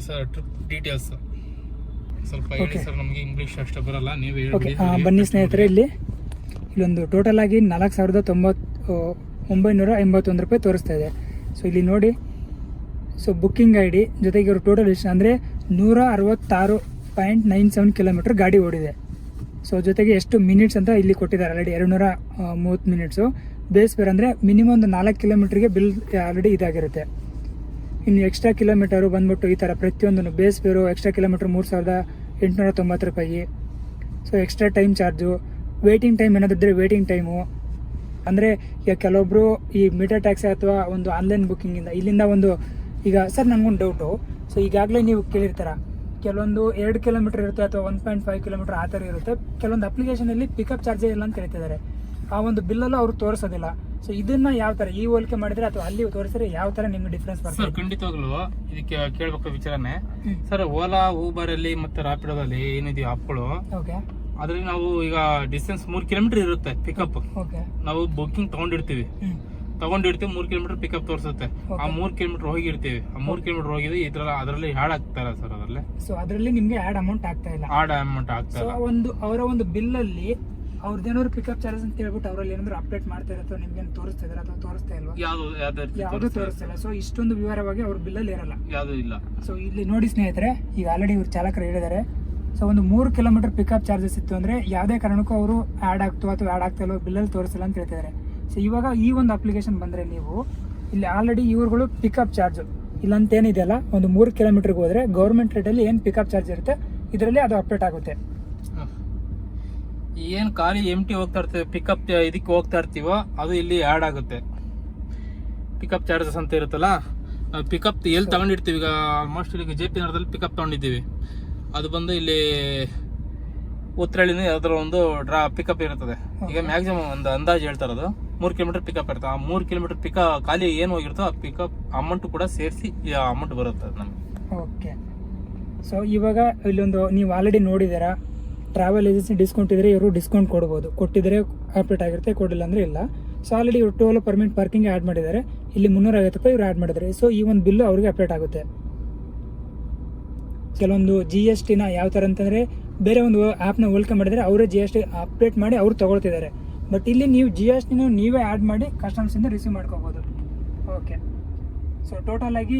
ಸರ್. ಟ್ರಿಪ್ ಡೀಟೇಲ್ಸ್ ಸ್ವಲ್ಪ ಹೇಳಿ ಸರ್, ನಮಗೆ ಇಂಗ್ಲೀಷ್ ಅಷ್ಟು ಬರಲ್ಲ, ನೀವೇ ಓಕೆ. ಬನ್ನಿ ಸ್ನೇಹಿತರೆ, ಇಲ್ಲೊಂದು ಟೋಟಲ್ ಆಗಿ 4,981 ರೂಪಾಯಿ ತೋರಿಸ್ತಾ ಇದೆ. ಸೊ ಇಲ್ಲಿ ನೋಡಿ, ಸೊ ಬುಕ್ಕಿಂಗ್ ಐ ಡಿ ಜೊತೆಗೆ ಇವರು ಟೋಟಲ್ ಎಷ್ಟು ಅಂದರೆ 166.97 ಕಿಲೋಮೀಟರ್ ಗಾಡಿ ಓಡಿದೆ. ಸೊ ಜೊತೆಗೆ ಎಷ್ಟು ಮಿನಿಟ್ಸ್ ಅಂತ ಇಲ್ಲಿ ಕೊಟ್ಟಿದ್ದಾರೆ ಆಲ್ರೆಡಿ 230 ಮಿನಿಟ್ಸು. ಬೇಸ್ ಫೇರ್ ಅಂದರೆ ಮಿನಿಮಮ್ ಒಂದು 4 ಕಿಲೋಮೀಟ್ರಿಗೆ ಬಿಲ್ ಆಲ್ರೆಡಿ ಇದಾಗಿರುತ್ತೆ. ಇನ್ನು ಎಕ್ಸ್ಟ್ರಾ ಕಿಲೋಮೀಟರು ಬಂದ್ಬಿಟ್ಟು ಈ ಥರ ಪ್ರತಿಯೊಂದನ್ನು ಬೇಸ್ ಫೇರು ಎಕ್ಸ್ಟ್ರಾ ಕಿಲೋಮೀಟ್ರ್ 3,890 ರೂಪಾಯಿ. So extra time charge, waiting time ಏನಾದಿದ್ದರೆ ವೇಟಿಂಗ್ ಟೈಮು. ಅಂದರೆ ಈಗ ಕೆಲವೊಬ್ಬರು ಈ ಮೀಟರ್ ಟ್ಯಾಕ್ಸಿ ಅಥವಾ ಒಂದು ಆನ್ಲೈನ್ ಬುಕ್ಕಿಂಗಿಂದ ಇಲ್ಲಿಂದ ಒಂದು ಈಗ ಸರ್ ನನಗೊಂದು ಡೌಟು. ಸೊ ಈಗಾಗಲೇ ನೀವು ಕೇಳಿರ್ತಾರ, ಕೆಲವೊಂದು 2 ಕಿಲೋಮೀಟರ್ ಇರುತ್ತೆ ಅಥವಾ 1.5 ಕಿಲೋಮೀಟರ್ ಆ ಥರ ಇರುತ್ತೆ. ಕೆಲವೊಂದು ಅಪ್ಲಿಕೇಶನಲ್ಲಿ ಪಿಕಪ್ ಚಾರ್ಜೇ ಇಲ್ಲ ಅಂತ ಹೇಳ್ತಿದ್ದಾರೆ. ಆ ಒಂದು ಬಿಲ್ಲಲ್ಲೂ ಅವರು ತೋರಿಸೋದಿಲ್ಲ. ಸೊ ಇದನ್ನ ಯಾವ ಥರ ಈ ಹೋಲಿಕೆ ಮಾಡಿದ್ರೆ ಅಥವಾ ಅಲ್ಲಿ ತೋರಿಸಿದ್ರೆ ಯಾವ ಥರ ನಿಮ್ಗೆ ಡಿಫ್ರೆನ್ಸ್ ಬರ್ತದೆ ಸರ್? ಖಂಡಿತವಾಗ್ಲೂ ಇದಕ್ಕೆ ಕೇಳಬೇಕು ವಿಚಾರನೆ ಸರ್. ಓಲಾ ಊಬರಲ್ಲಿ ಮತ್ತು ರಾಪಿಡೋದಲ್ಲಿ ಏನಿದೆಯೋ ಆಪ್ಗಳು, ಓಕೆ, ಅದ್ರಲ್ಲಿ ನಾವು ಈಗ ಡಿಸ್ಟೆನ್ಸ್ 3 ಕಿಲೋಮೀಟರ್ ಇರುತ್ತೆ ಪಿಕಪ್. ಓಕೆ, ನಾವು ಬುಕ್ಕಿಂಗ್ ತಗೊಂಡಿರ್ತೀವಿ 3 ಕಿಲೋಮೀಟರ್ ಪಿಕಪ್ ತೋರಿಸುತ್ತೆ. ಆ 3 ಕಿಲೋಮೀಟರ್ ಹೋಗಿರ್ತೀವಿ. ಆ 3 ಕಿಲೋಮೀಟರ್ ಹೋಗಿದ್ದು ಅದರಲ್ಲಿ ಆ್ಯಡ್ ಆಗ್ತಾರ ಸರ್? ಅದರಲ್ಲಿ ಸೊ ಅದರಲ್ಲಿ ನಿಮಗೆ ಆ್ಯಡ್ ಅಮೌಂಟ್ ಆಗ್ತಾ ಇಲ್ಲ. ಆ್ಯಡ್ ಅಮೌಂಟ್ ಆಗ್ತಾ ಇಲ್ಲ. ಒಂದು ಅವರ ಒಂದು ಬಿಲ್ಲಲ್ಲಿ ಅವ್ರದ್ದೇನಾದ್ರು ಪಿಕಪ್ ಚಾರ್ಜಸ್ ಅಂತ ಹೇಳ್ಬಿಟ್ಟು ಅವರಲ್ಲಿ ಏನಾದ್ರು ಅಪ್ಡೇಟ್ ಮಾಡ್ತಾ ಇರೋ ಅಥವಾ ನಿಮ್ಗೆ ತೋರಿಸ್ತಾ ಇದಾರೆ ಅಥವಾ ತೋರಿಸ್ತಾ ಇಲ್ವಾ? ಯಾವುದು ತೋರಿಸ್ತಾ ಇಲ್ಲ. ಸೊ ಇಷ್ಟೊಂದು ವಿವರವಾಗಿ ಅವ್ರ ಬಿಲ್ಲಲ್ಲಿ ಇರಲ್ಲ, ಯಾವುದು ಇಲ್ಲ. ಸೊ ಇಲ್ಲಿ ನೋಡಿ ಸ್ನೇಹಿತರೆ, ಈಗ ಆಲ್ರೆಡಿ ಇವ್ರು ಚಾಲಕರು ಹೇಳಿದ್ದಾರೆ. ಸೊ ಒಂದು 3 ಕಿಲೋಮೀಟರ್ ಪಿಕಪ್ ಚಾರ್ಜಸ್ ಇತ್ತು ಅಂದರೆ ಯಾವುದೇ ಕಾರಣಕ್ಕೂ ಅವರು ಆ್ಯಡ್ ಆಗ್ತು ಅಥವಾ ಆ್ಯಡ್ ಆಗ್ತಾ ಇಲ್ಲೋ ಬಿಲ್ಲಲ್ಲಿ ತೋರಿಸಿಲ್ಲ ಅಂತ ಹೇಳ್ತಿದ್ದಾರೆ. ಸೊ ಇವಾಗ ಈ ಒಂದು ಅಪ್ಲಿಕೇಶನ್ ಬಂದರೆ ನೀವು ಇಲ್ಲಿ ಆಲ್ರೆಡಿ ಇವ್ರುಗಳು ಪಿಕಪ್ ಚಾರ್ಜು ಇಲ್ಲಂತೇನಿದೆಯಲ್ಲ, ಒಂದು 3 ಕಿಲೋಮೀಟರ್ಗೆ ಹೋದರೆ ಗೌರ್ಮೆಂಟ್ ರೇಟಲ್ಲಿ ಏನು ಪಿಕಪ್ ಚಾರ್ಜ್ ಇರುತ್ತೆ ಇದರಲ್ಲಿ ಅದು ಅಪ್ಡೇಟ್ ಆಗುತ್ತೆ. ಏನು ಖಾಲಿ ಎಂಟಿ ಹೋಗ್ತಾ ಇರ್ತೀವಿ ಪಿಕಪ್ ಇದಕ್ಕೆ ಹೋಗ್ತಾ ಇರ್ತೀವೋ ಅದು ಇಲ್ಲಿ ಆ್ಯಡ್ ಆಗುತ್ತೆ. ಪಿಕಪ್ ಚಾರ್ಜಸ್ ಅಂತ ಇರುತ್ತಲ್ಲ, ಪಿಕಪ್ ಎಲ್ಲಿ ತಗೊಂಡಿರ್ತೀವಿ. ಈಗ ಆಲ್ಮೋಸ್ಟ್ ಈಗ JP ನಗರದಲ್ಲಿ ಪಿಕಪ್ ತಗೊಂಡಿದ್ದೀವಿ. ಅದು ಬಂದು ಇಲ್ಲಿ ಉತ್ತರಳ್ಳಿನ ಯಾವ್ದಾರ ಒಂದು ಪಿಕಪ್ ಇರುತ್ತದೆ. ಈಗ ಮ್ಯಾಕ್ಸಿಮಮ್ ಒಂದು ಅಂದಾಜು ಹೇಳ್ತಾರೆ, ಅದು 3 ಕಿಲೋಮೀಟರ್ ಪಿಕಪ್ ಇರುತ್ತೆ. ಆ 3 ಕಿಲೋಮೀಟರ್ ಖಾಲಿ ಏನು ಹೋಗಿರುತ್ತೋ ಆ ಪಿಕಪ್ ಅಮೌಂಟ್ ಕೂಡ ಸೇರಿಸಿ ಅಮೌಂಟ್ ಬರುತ್ತೆ ನಮಗೆ. ಓಕೆ, ಸೊ ಇವಾಗ ಇಲ್ಲೊಂದು ನೀವು ಆಲ್ರೆಡಿ ನೋಡಿದ್ದೀರಾ, ಟ್ರಾವೆಲ್ ಏಜೆನ್ಸಿ ಡಿಸ್ಕೌಂಟ್ ಇದ್ದರೆ ಇವರು ಡಿಸ್ಕೌಂಟ್ ಕೊಡ್ಬೋದು. ಕೊಟ್ಟಿದ್ರೆ ಅಪ್ಡೇಟ್ ಆಗಿರುತ್ತೆ, ಕೊಡಿಲ್ಲ ಅಂದರೆ ಇಲ್ಲ. ಸೊ ಆಲ್ರೆಡಿ ಇವರು ಟೋಲ್ ಪರ್ಮಿಟ್ ಪಾರ್ಕಿಂಗ್ ಆ್ಯಡ್ ಮಾಡಿದ್ದಾರೆ. ಇಲ್ಲಿ 350 ರೂಪಾಯಿ ಇವ್ರು ಆ್ಯಡ್ ಮಾಡಿದ್ದಾರೆ. ಸೊ ಈ ಒಂದು ಬಿಲ್ಲು ಅವ್ರಿಗೆ ಅಪ್ಡೇಟ್ ಆಗುತ್ತೆ. ಕೆಲವೊಂದು GSTನ ಯಾವ ಥರ ಅಂತಂದರೆ ಬೇರೆ ಒಂದು ಆ್ಯಪ್ನ ಹೋಲಿಕೆ ಮಾಡಿದರೆ ಅವರೇ GST ಅಪ್ಡೇಟ್ ಮಾಡಿ ಅವ್ರು ತೊಗೊಳ್ತಿದ್ದಾರೆ. ಬಟ್ ಇಲ್ಲಿ ನೀವು GSTನ ನೀವೇ ಆ್ಯಡ್ ಮಾಡಿ ಕಸ್ಟಮರ್ಸಿಂದ ರಿಸೀವ್ ಮಾಡ್ಕೋಬೋದು. ಓಕೆ, ಸೊ ಟೋಟಲ್ ಆಗಿ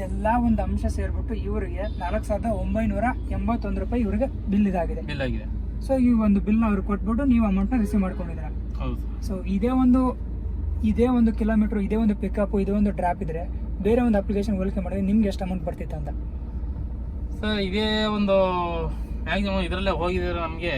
ಎಲ್ಲ ಒಂದು ಅಂಶ ಸೇರಿಬಿಟ್ಟು ಇವರಿಗೆ 4,981 ರೂಪಾಯಿ ಇವರಿಗೆ ಬಿಲ್ ಇದಾಗಿದೆ. ಸೊ ಈ ಒಂದು ಬಿಲ್ನ ಅವ್ರಿಗೆ ಕೊಟ್ಬಿಟ್ಟು ನೀವು ಅಮೌಂಟ್ನ ರಿಸೀವ್ ಮಾಡ್ಕೊಂಡಿದ್ದೀರಾ. ಸೊ ಇದೇ ಒಂದು ಕಿಲೋಮೀಟ್ರ್, ಇದೇ ಒಂದು ಪಿಕಪ್, ಇದೇ ಒಂದು ಡ್ರಾಪ್ ಇದ್ರೆ ಬೇರೆ ಒಂದು ಅಪ್ಲಿಕೇಶನ್ ಹೋಲಿಕೆ ಮಾಡಿದ್ರೆ ನಿಮ್ಗೆ ಎಷ್ಟು ಅಮೌಂಟ್ ಬರ್ತಿತ್ತು ಅಂತ ಸರ್? ಇದೇ ಒಂದು ಮ್ಯಾಕ್ಸಿಮಮ್ ಇದರಲ್ಲೇ ಹೋಗಿದ್ರೆ ನಮಗೆ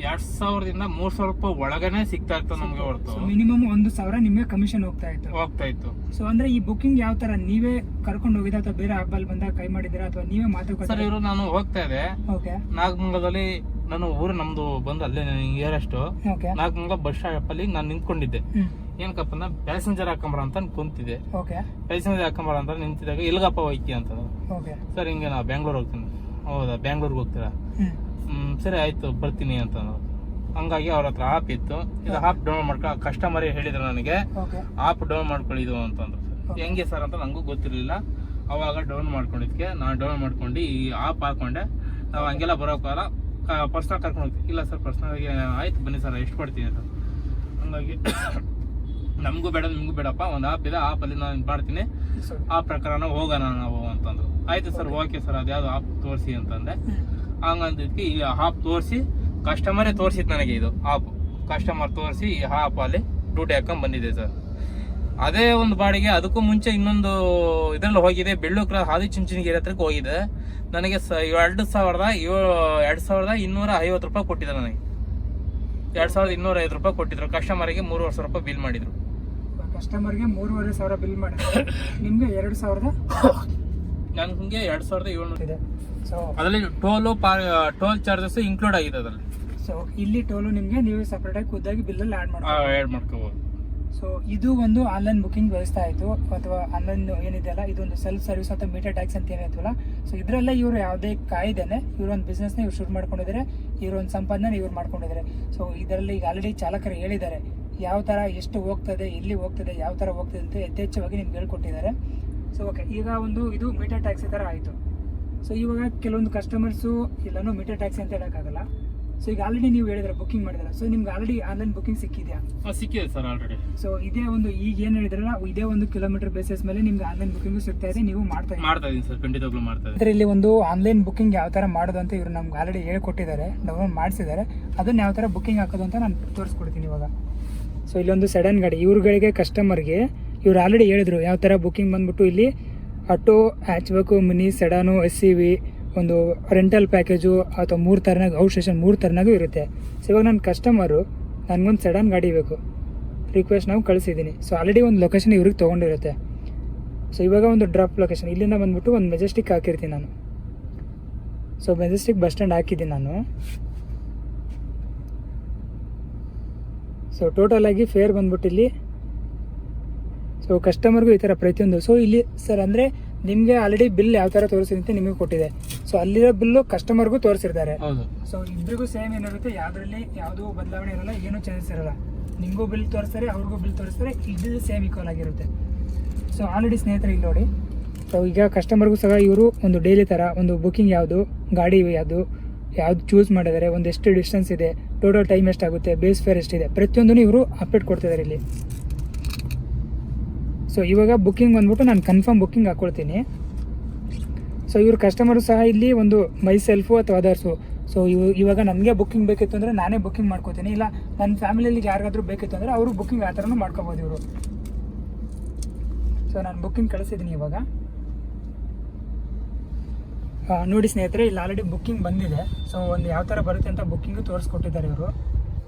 2,000ದಿಂದ 3,000 ರೂಪಾಯಿ ಒಳಗನೆ ಸಿಗ್ತಾ ಇತ್ತು ನಮ್ಗೆ ಹೊರತು ಮಿನಿಮಮ್ 1,000 ನಿಮಗೆ ಕಮಿಷನ್ ಹೋಗ್ತಾ ಇತ್ತು. ಸೊ ಅಂದ್ರೆ ಈ ಬುಕಿಂಗ್ ಯಾವ ತರ ನೀವೇ ಕರ್ಕೊಂಡು ಹೋಗಿದ ಅಥವಾ ಬೇರೆ ಹಬ್ಬಲ್ಲಿ ಬಂದಾಗ ಕೈ ಮಾಡಿದಿರಾ ಅಥವಾ ನೀವೇ ಮಾತುಕತೆ? ಸರ್ ಇವರು ನಾನು ಹೋಗ್ತಾ ಇದ್ದೆ ಓಕೆ. ನಾಗಮಂಗಲದಲ್ಲಿ ನಾನು ಊರು ನಮ್ದು ಬಂದು ಅಲ್ಲೇ ಏರಷ್ಟು ಓಕೆ. ನಾಗಮಂಗಲ ಬಸ್ ಸ್ಟಾಪ್ ಅಲ್ಲಿ ನಾನು ನಿಂತ್ಕೊಂಡಿದ್ದೆ. ಏನಕ್ಕಪ್ಪ ನಾ ಪ್ಯಾಸೆಂಜರ್ ಹಾಕೊಂಬರ ಅಂತ ಕುಂತಿದ್ದೆ. ಓಕೆ. ಪ್ಯಾಸೆಂಜರ್ ಹಾಕೊಂಬರ ಅಂತ ನಿಂತಿದ್ದಾಗ ಎಲ್ಗಪ್ಪ ಹೋಯ್ತಿ ಅಂತ. ಓಕೆ. ಸರ್ ಹಿಂಗೆ ನಾ ಬ್ಯಾಂಗ್ಳೂರ್ ಹೋಗ್ತೀನಿ. ಹೌದಾ ಬ್ಯಾಂಗ್ಳೂರ್ಗೆ ಹೋಗ್ತೀರಾ? ಸರಿ ಆಯ್ತು ಬರ್ತೀನಿ ಅಂತ. ಹಂಗಾಗಿ ಅವ್ರ ಹತ್ರ ಆಪ್ ಇತ್ತು, ಇದು ಆಪ್ ಡೌನ್ಲೋಡ್ ಮಾಡ್ಕೊ ಕಸ್ಟಮರೇ ಹೇಳಿದ್ರು ನನಗೆ ಆಪ್ ಡೌನ್ ಮಾಡ್ಕೊಳ್ಳಿ ಇದು ಅಂತಂದ್ರು. ಹೆಂಗೆ ಸರ್ ಅಂತ ನಂಗೂ ಗೊತ್ತಿರಲಿಲ್ಲ. ಅವಾಗ ಡೌನ್ ಮಾಡ್ಕೊಂಡಿದ್ಕೆ ನಾನು ಡೌನ್ ಮಾಡ್ಕೊಂಡು ಈ ಆಪ್ ಹಾಕೊಂಡೆ. ನಾವು ಹಂಗೆಲ್ಲ ಬರೋಕ್ಕಲ್ಲ, ಪರ್ಸ್ನಲ್ ಕರ್ಕೊಂಡು ಹೋಗ್ತೀವಿ. ಇಲ್ಲ ಸರ್ ಪರ್ಸ್ನಲ್ಗೆ ಆಯ್ತು ಬನ್ನಿ ಸರ್ ಎಷ್ಟು ಕೊಡ್ತೀನಿ ಅಂತ. ಹಂಗಾಗಿ ನಮಗೂ ಬೇಡ ನಿಮಗೂ ಬೇಡಪ್ಪ, ಒಂದು ಆಪ್ ಇದೆ, ಆಪಲ್ಲಿ ನಾನು ಇದು ಮಾಡ್ತೀನಿ, ಆ ಪ್ರಕಾರನ ಹೋಗೋಣ ನಾವು ಅಂತಂದ್ರು. ಆಯ್ತು ಸರ್ ಓಕೆ ಸರ್ ಅದ್ಯಾವುದು ಆಪ್ ತೋರಿಸಿ ಅಂತಂದೆ. ಹಂಗಂದಿದ್ದಕ್ಕೆ ಈ ಆಪ್ ತೋರಿಸಿ ಕಸ್ಟಮರೇ ತೋರಿಸಿತ್ತು ನನಗೆ. ಇದು ಆಪ್ ಕಸ್ಟಮರ್ ತೋರಿಸಿ ಈ ಆಪ್ ಅಲ್ಲಿ ಡ್ಯೂಟಿ ಹಾಕೊಂಡ್ ಬಂದಿದೆ ಸರ್. ಅದೇ ಒಂದು ಬಾಡಿಗೆ ಅದಕ್ಕೂ ಮುಂಚೆ ಇನ್ನೊಂದು ಇದ್ರಲ್ಲಿ ಹೋಗಿದೆ, ಬೆಳ್ಳೂರು ಕ್ರಾಸ್ ಆದಿಚುಂಚನಗಿರಿ ಹತ್ರಕ್ಕೆ ಹೋಗಿದೆ. ನನಗೆ 2,250 ರೂಪಾಯಿ ಕೊಟ್ಟಿದ್ರು ನನಗೆ. 2,250 ರೂಪಾಯಿ ಕೊಟ್ಟಿದ್ರು. ಕಸ್ಟಮರ್ಗೆ 3,500 ರೂಪಾಯಿ ಬಿಲ್ ಮಾಡಿದ್ರು. ಕಸ್ಟಮರ್ಗೆ 3,500 ಬಿಲ್ ಮಾಡಿದ್ರು. ನಿಮ್ಗೆ 2,000 ನನಗೆ 2,700 ಇದೆ. ಸೊ ಅದರಲ್ಲಿ ಟೋಲ್ ಚಾರ್ಜಸ್ ಇನ್ಕ್ಲೂಡ್ ಆಗಿದೆ ಅದರಲ್ಲಿ. ಸೊ ಇಲ್ಲಿ ಟೋಲು ನಿಮಗೆ ನೀವು ಸಪರೇಟ್ ಆಗಿ ಖುದ್ದಾಗಿ ಬಿಲ್ ಅಲ್ಲಿ ಆಡ್ ಮಾಡ್ಕೋಬಹುದು. ಸೊ ಇದು ಒಂದು ಆನ್ಲೈನ್ ಬುಕಿಂಗ್ ವ್ಯವಸ್ಥೆ ಆಯಿತು, ಅಥವಾ ಆನ್ಲೈನ್ ಏನಿದೆಯಲ್ಲ ಇದೊಂದು ಸೆಲ್ಫ್ ಸರ್ವಿಸ್ ಅಥವಾ ಮೀಟರ್ ಟ್ಯಾಕ್ಸ್ ಅಂತ ಏನಾಯ್ತಲ್ಲ. ಸೊ ಇದರಲ್ಲೇ ಇವರು ಯಾವುದೇ ಕಾಯ್ದೇನೆ ಇವರು ಒಂದು ಬಿಸ್ನೆಸ್ನ ಇವ್ರು ಶುರು ಮಾಡ್ಕೊಂಡಿದ್ದಾರೆ, ಇವರು ಒಂದು ಸಂಪಾದನೆ ಇವ್ರು ಮಾಡ್ಕೊಂಡಿದ್ದಾರೆ. ಸೊ ಇದರಲ್ಲಿ ಈಗ ಆಲ್ರೆಡಿ ಚಾಲಕರು ಹೇಳಿದ್ದಾರೆ ಯಾವ ಥರ ಎಷ್ಟು ಹೋಗ್ತದೆ, ಎಲ್ಲಿ ಹೋಗ್ತದೆ, ಯಾವ ಥರ ಹೋಗ್ತದೆ ಅಂತ ಯಥೇಚ್ಛವಾಗಿ ನಿಮ್ಗೆ ಹೇಳ್ಕೊಟ್ಟಿದ್ದಾರೆ. ಸೊ ಓಕೆ, ಈಗ ಒಂದು ಇದು ಮೀಟರ್ ಟ್ಯಾಕ್ಸಿ ಥರ ಆಯಿತು. ಸೊ ಇವಾಗ ಕೆಲವೊಂದು ಕಸ್ಟಮರ್ಸು ಇಲ್ಲನೂ ಮೀಟರ್ ಟ್ಯಾಕ್ಸಿ ಅಂತ ಹೇಳೋಕ್ಕಾಗಲ್ಲ. ಸೊ ಈಗ ಆಲ್ರೆಡಿ ನೀವು ಹೇಳಿದ್ರೆ ಬುಕಿಂಗ್ ಮಾಡಿದ್ರೆ, ಸೊ ನಿಮ್ಗೆ ಆಲ್ರೆಡಿ ಆನ್ಲೈನ್ ಬುಕಿಂಗ್ ಸಿಕ್ಕಿದೆಯಾ? ಸಿಕ್ಕಿದೆ ಸರ್ ಆಲ್ರೆಡಿ. ಸೊ ಇದೇ ಒಂದು ಈಗ ಏನು ಹೇಳಿದ್ರಲ್ಲ, ಇದೇ ಒಂದು ಕಿಲೋಮೀಟರ್ ಬೇಸಿಸ್ ಮೇಲೆ ನಿಮ್ಗೆ ಆನ್ಲೈನ್ ಬುಕಿಂಗ್ ಸಿಗ್ತಾ ಇದೆ, ನೀವು ಮಾಡ್ತಾ ಇದ್ದೀನಿ ಸರ್, ಖಂಡಿತವಾಗ್ಲೂ ಮಾಡ್ತಾ ಇದ್ದೀನಿ. ಅಂದರೆ ಇಲ್ಲಿ ಒಂದು ಆನ್ಲೈನ್ ಬುಕಿಂಗ್ ಯಾವ ಥರ ಮಾಡೋದು ಅಂತ ಇವರು ನಮ್ಗೆ ಆಲ್ರೆಡಿ ಹೇಳ್ಕೊಟ್ಟಿದ್ದಾರೆ, ಡೌನ್ಲೋಡ್ ಮಾಡಿಸಿದ್ದಾರೆ. ಅದನ್ನ ಯಾವ ಥರ ಬುಕಿಂಗ್ ಹಾಕೋದು ಅಂತ ನಾನು ತೋರಿಸ್ಕೊಡ್ತೀನಿ ಇವಾಗ. ಸೊ ಇಲ್ಲೊಂದು ಸಡನ್ ಗಾಡಿ ಇವ್ರುಗಳಿಗೆ ಕಸ್ಟಮರ್ಗೆ ಇವ್ರು ಆಲ್ರೆಡಿ ಹೇಳಿದ್ರು ಯಾವ ಥರ ಬುಕಿಂಗ್ ಬಂದ್ಬಿಟ್ಟು ಇಲ್ಲಿ ಆಟೋ, ಹ್ಯಾಚ್ಬ್ಯಾಕು, ಮಿನಿ, ಸೆಡಾನು, SUV, ಒಂದು ರೆಂಟಲ್ ಪ್ಯಾಕೇಜು ಅಥವಾ 3 ಥರನಾಗ ಔಟ್ ಸ್ಟೇಷನ್ 3 ಥರನಾಗೂ ಇರುತ್ತೆ. ಸೊ ಇವಾಗ ನನ್ನ ಕಸ್ಟಮರು ನನಗೊಂದು ಸಡನ್ ಗಾಡಿ ಬೇಕು, ರಿಕ್ವೆಸ್ಟ್ ನಾವು ಕಳಿಸಿದ್ದೀನಿ. ಸೊ ಆಲ್ರೆಡಿ ಒಂದು ಲೊಕೇಶನ್ ಇವ್ರಿಗೆ ತೊಗೊಂಡಿರುತ್ತೆ. ಸೊ ಇವಾಗ ಒಂದು ಡ್ರಾಪ್ ಲೊಕೇಶನ್ ಇಲ್ಲಿಂದ ಬಂದ್ಬಿಟ್ಟು ಒಂದು ಮೆಜೆಸ್ಟಿಕ್ ಹಾಕಿರ್ತೀನಿ ನಾನು. ಸೊ ಮೆಜೆಸ್ಟಿಕ್ ಬಸ್ ಸ್ಟ್ಯಾಂಡ್ ಹಾಕಿದ್ದೀನಿ ನಾನು. ಸೊ ಟೋಟಲ್ ಆಗಿ ಫೇರ್ ಬಂದ್ಬಿಟ್ಟು ಇಲ್ಲಿ ಸೊ ಕಸ್ಟಮರ್ಗೂ ಈ ಥರ ಪ್ರತಿಯೊಂದು. ಸೊ ಇಲ್ಲಿ ಸರ್ ಅಂದರೆ ನಿಮಗೆ ಆಲ್ರೆಡಿ ಬಿಲ್ ಯಾವ ಥರ ತೋರಿಸಿದೆ ಅಂತ ನಿಮಗೆ ಕೊಟ್ಟಿದೆ. ಸೊ ಅಲ್ಲಿರೋ ಬಿಲ್ಲು ಕಸ್ಟಮರ್ಗೂ ತೋರಿಸಿರ್ತಾರೆ. ಸೊ ಇಬ್ಬರಿಗೂ ಸೇಮ್ ಏನಿರುತ್ತೆ, ಯಾವುದರಲ್ಲಿ ಯಾವುದೂ ಬದಲಾವಣೆ ಇರಲ್ಲ, ಏನೂ ಚೇಂಜಸ್ ಇರಲ್ಲ. ನಿಮಗೂ ಬಿಲ್ ತೋರಿಸ್ತಾರೆ, ಅವ್ರಿಗೂ ಬಿಲ್ ತೋರಿಸ್ತಾರೆ, ಇದು ಸೇಮ್ ಈಕ್ವಲ್ ಆಗಿರುತ್ತೆ. ಸೊ ಆಲ್ರೆಡಿ ಸ್ನೇಹಿತರೆ ಇಲ್ಲಿ ನೋಡಿ. ಸೊ ಈಗ ಕಸ್ಟಮರ್ಗೂ ಸಹ ಇವರು ಒಂದು ಡೈಲಿ ಥರ ಒಂದು ಬುಕಿಂಗ್ ಯಾವುದು, ಗಾಡಿ ಯಾವುದು ಚೂಸ್ ಮಾಡಿದ್ದಾರೆ, ಒಂದು ಎಷ್ಟು ಡಿಸ್ಟೆನ್ಸ್ ಇದೆ, ಟೋಟಲ್ ಟೈಮ್ ಎಷ್ಟಾಗುತ್ತೆ, ಬೇಸ್ ಫೇರ್ ಎಷ್ಟಿದೆ, ಪ್ರತಿಯೊಂದನ್ನು ಇವರು ಅಪ್ಡೇಟ್ ಕೊಡ್ತಿದ್ದಾರೆ ಇಲ್ಲಿ. ಸೊ ಇವಾಗ ಬುಕ್ಕಿಂಗ್ ಬಂದ್ಬಿಟ್ಟು ನಾನು ಕನ್ಫರ್ಮ್ ಬುಕ್ಕಿಂಗ್ ಹಾಕ್ಕೊಳ್ತೀನಿ. ಸೊ ಇವ್ರ ಕಸ್ಟಮರು ಸಹ ಇಲ್ಲಿ ಒಂದು ಮೈ ಸೆಲ್ಫು ಅಥವಾ ಅದರ್ಸು. ಸೊ ಇವಾಗ ನನಗೆ ಬುಕ್ಕಿಂಗ್ ಬೇಕಿತ್ತು ಅಂದರೆ ನಾನೇ ಬುಕ್ಕಿಂಗ್ ಮಾಡ್ಕೋತೀನಿ, ಇಲ್ಲ ನನ್ನ ಫ್ಯಾಮಿಲಿಯಲ್ಲಿ ಯಾರಿಗಾದ್ರೂ ಬೇಕಿತ್ತು ಅಂದರೆ ಅವರು ಬುಕ್ಕಿಂಗ್ ಆ ಥರನೂ ಮಾಡ್ಕೋಬೋದು ಇವರು. ಸೊ ನಾನು ಬುಕ್ಕಿಂಗ್ ಕಳಿಸಿದ್ದೀನಿ ಇವಾಗ. ನೋಡಿ ಸ್ನೇಹಿತರೆ, ಇಲ್ಲಿ ಆಲ್ರೆಡಿ ಬುಕ್ಕಿಂಗ್ ಬಂದಿದೆ. ಸೊ ಒಂದು ಯಾವ ಥರ ಬರುತ್ತೆ ಅಂತ ಬುಕ್ಕಿಂಗು ತೋರಿಸ್ಕೊಟ್ಟಿದ್ದಾರೆ ಇವರು.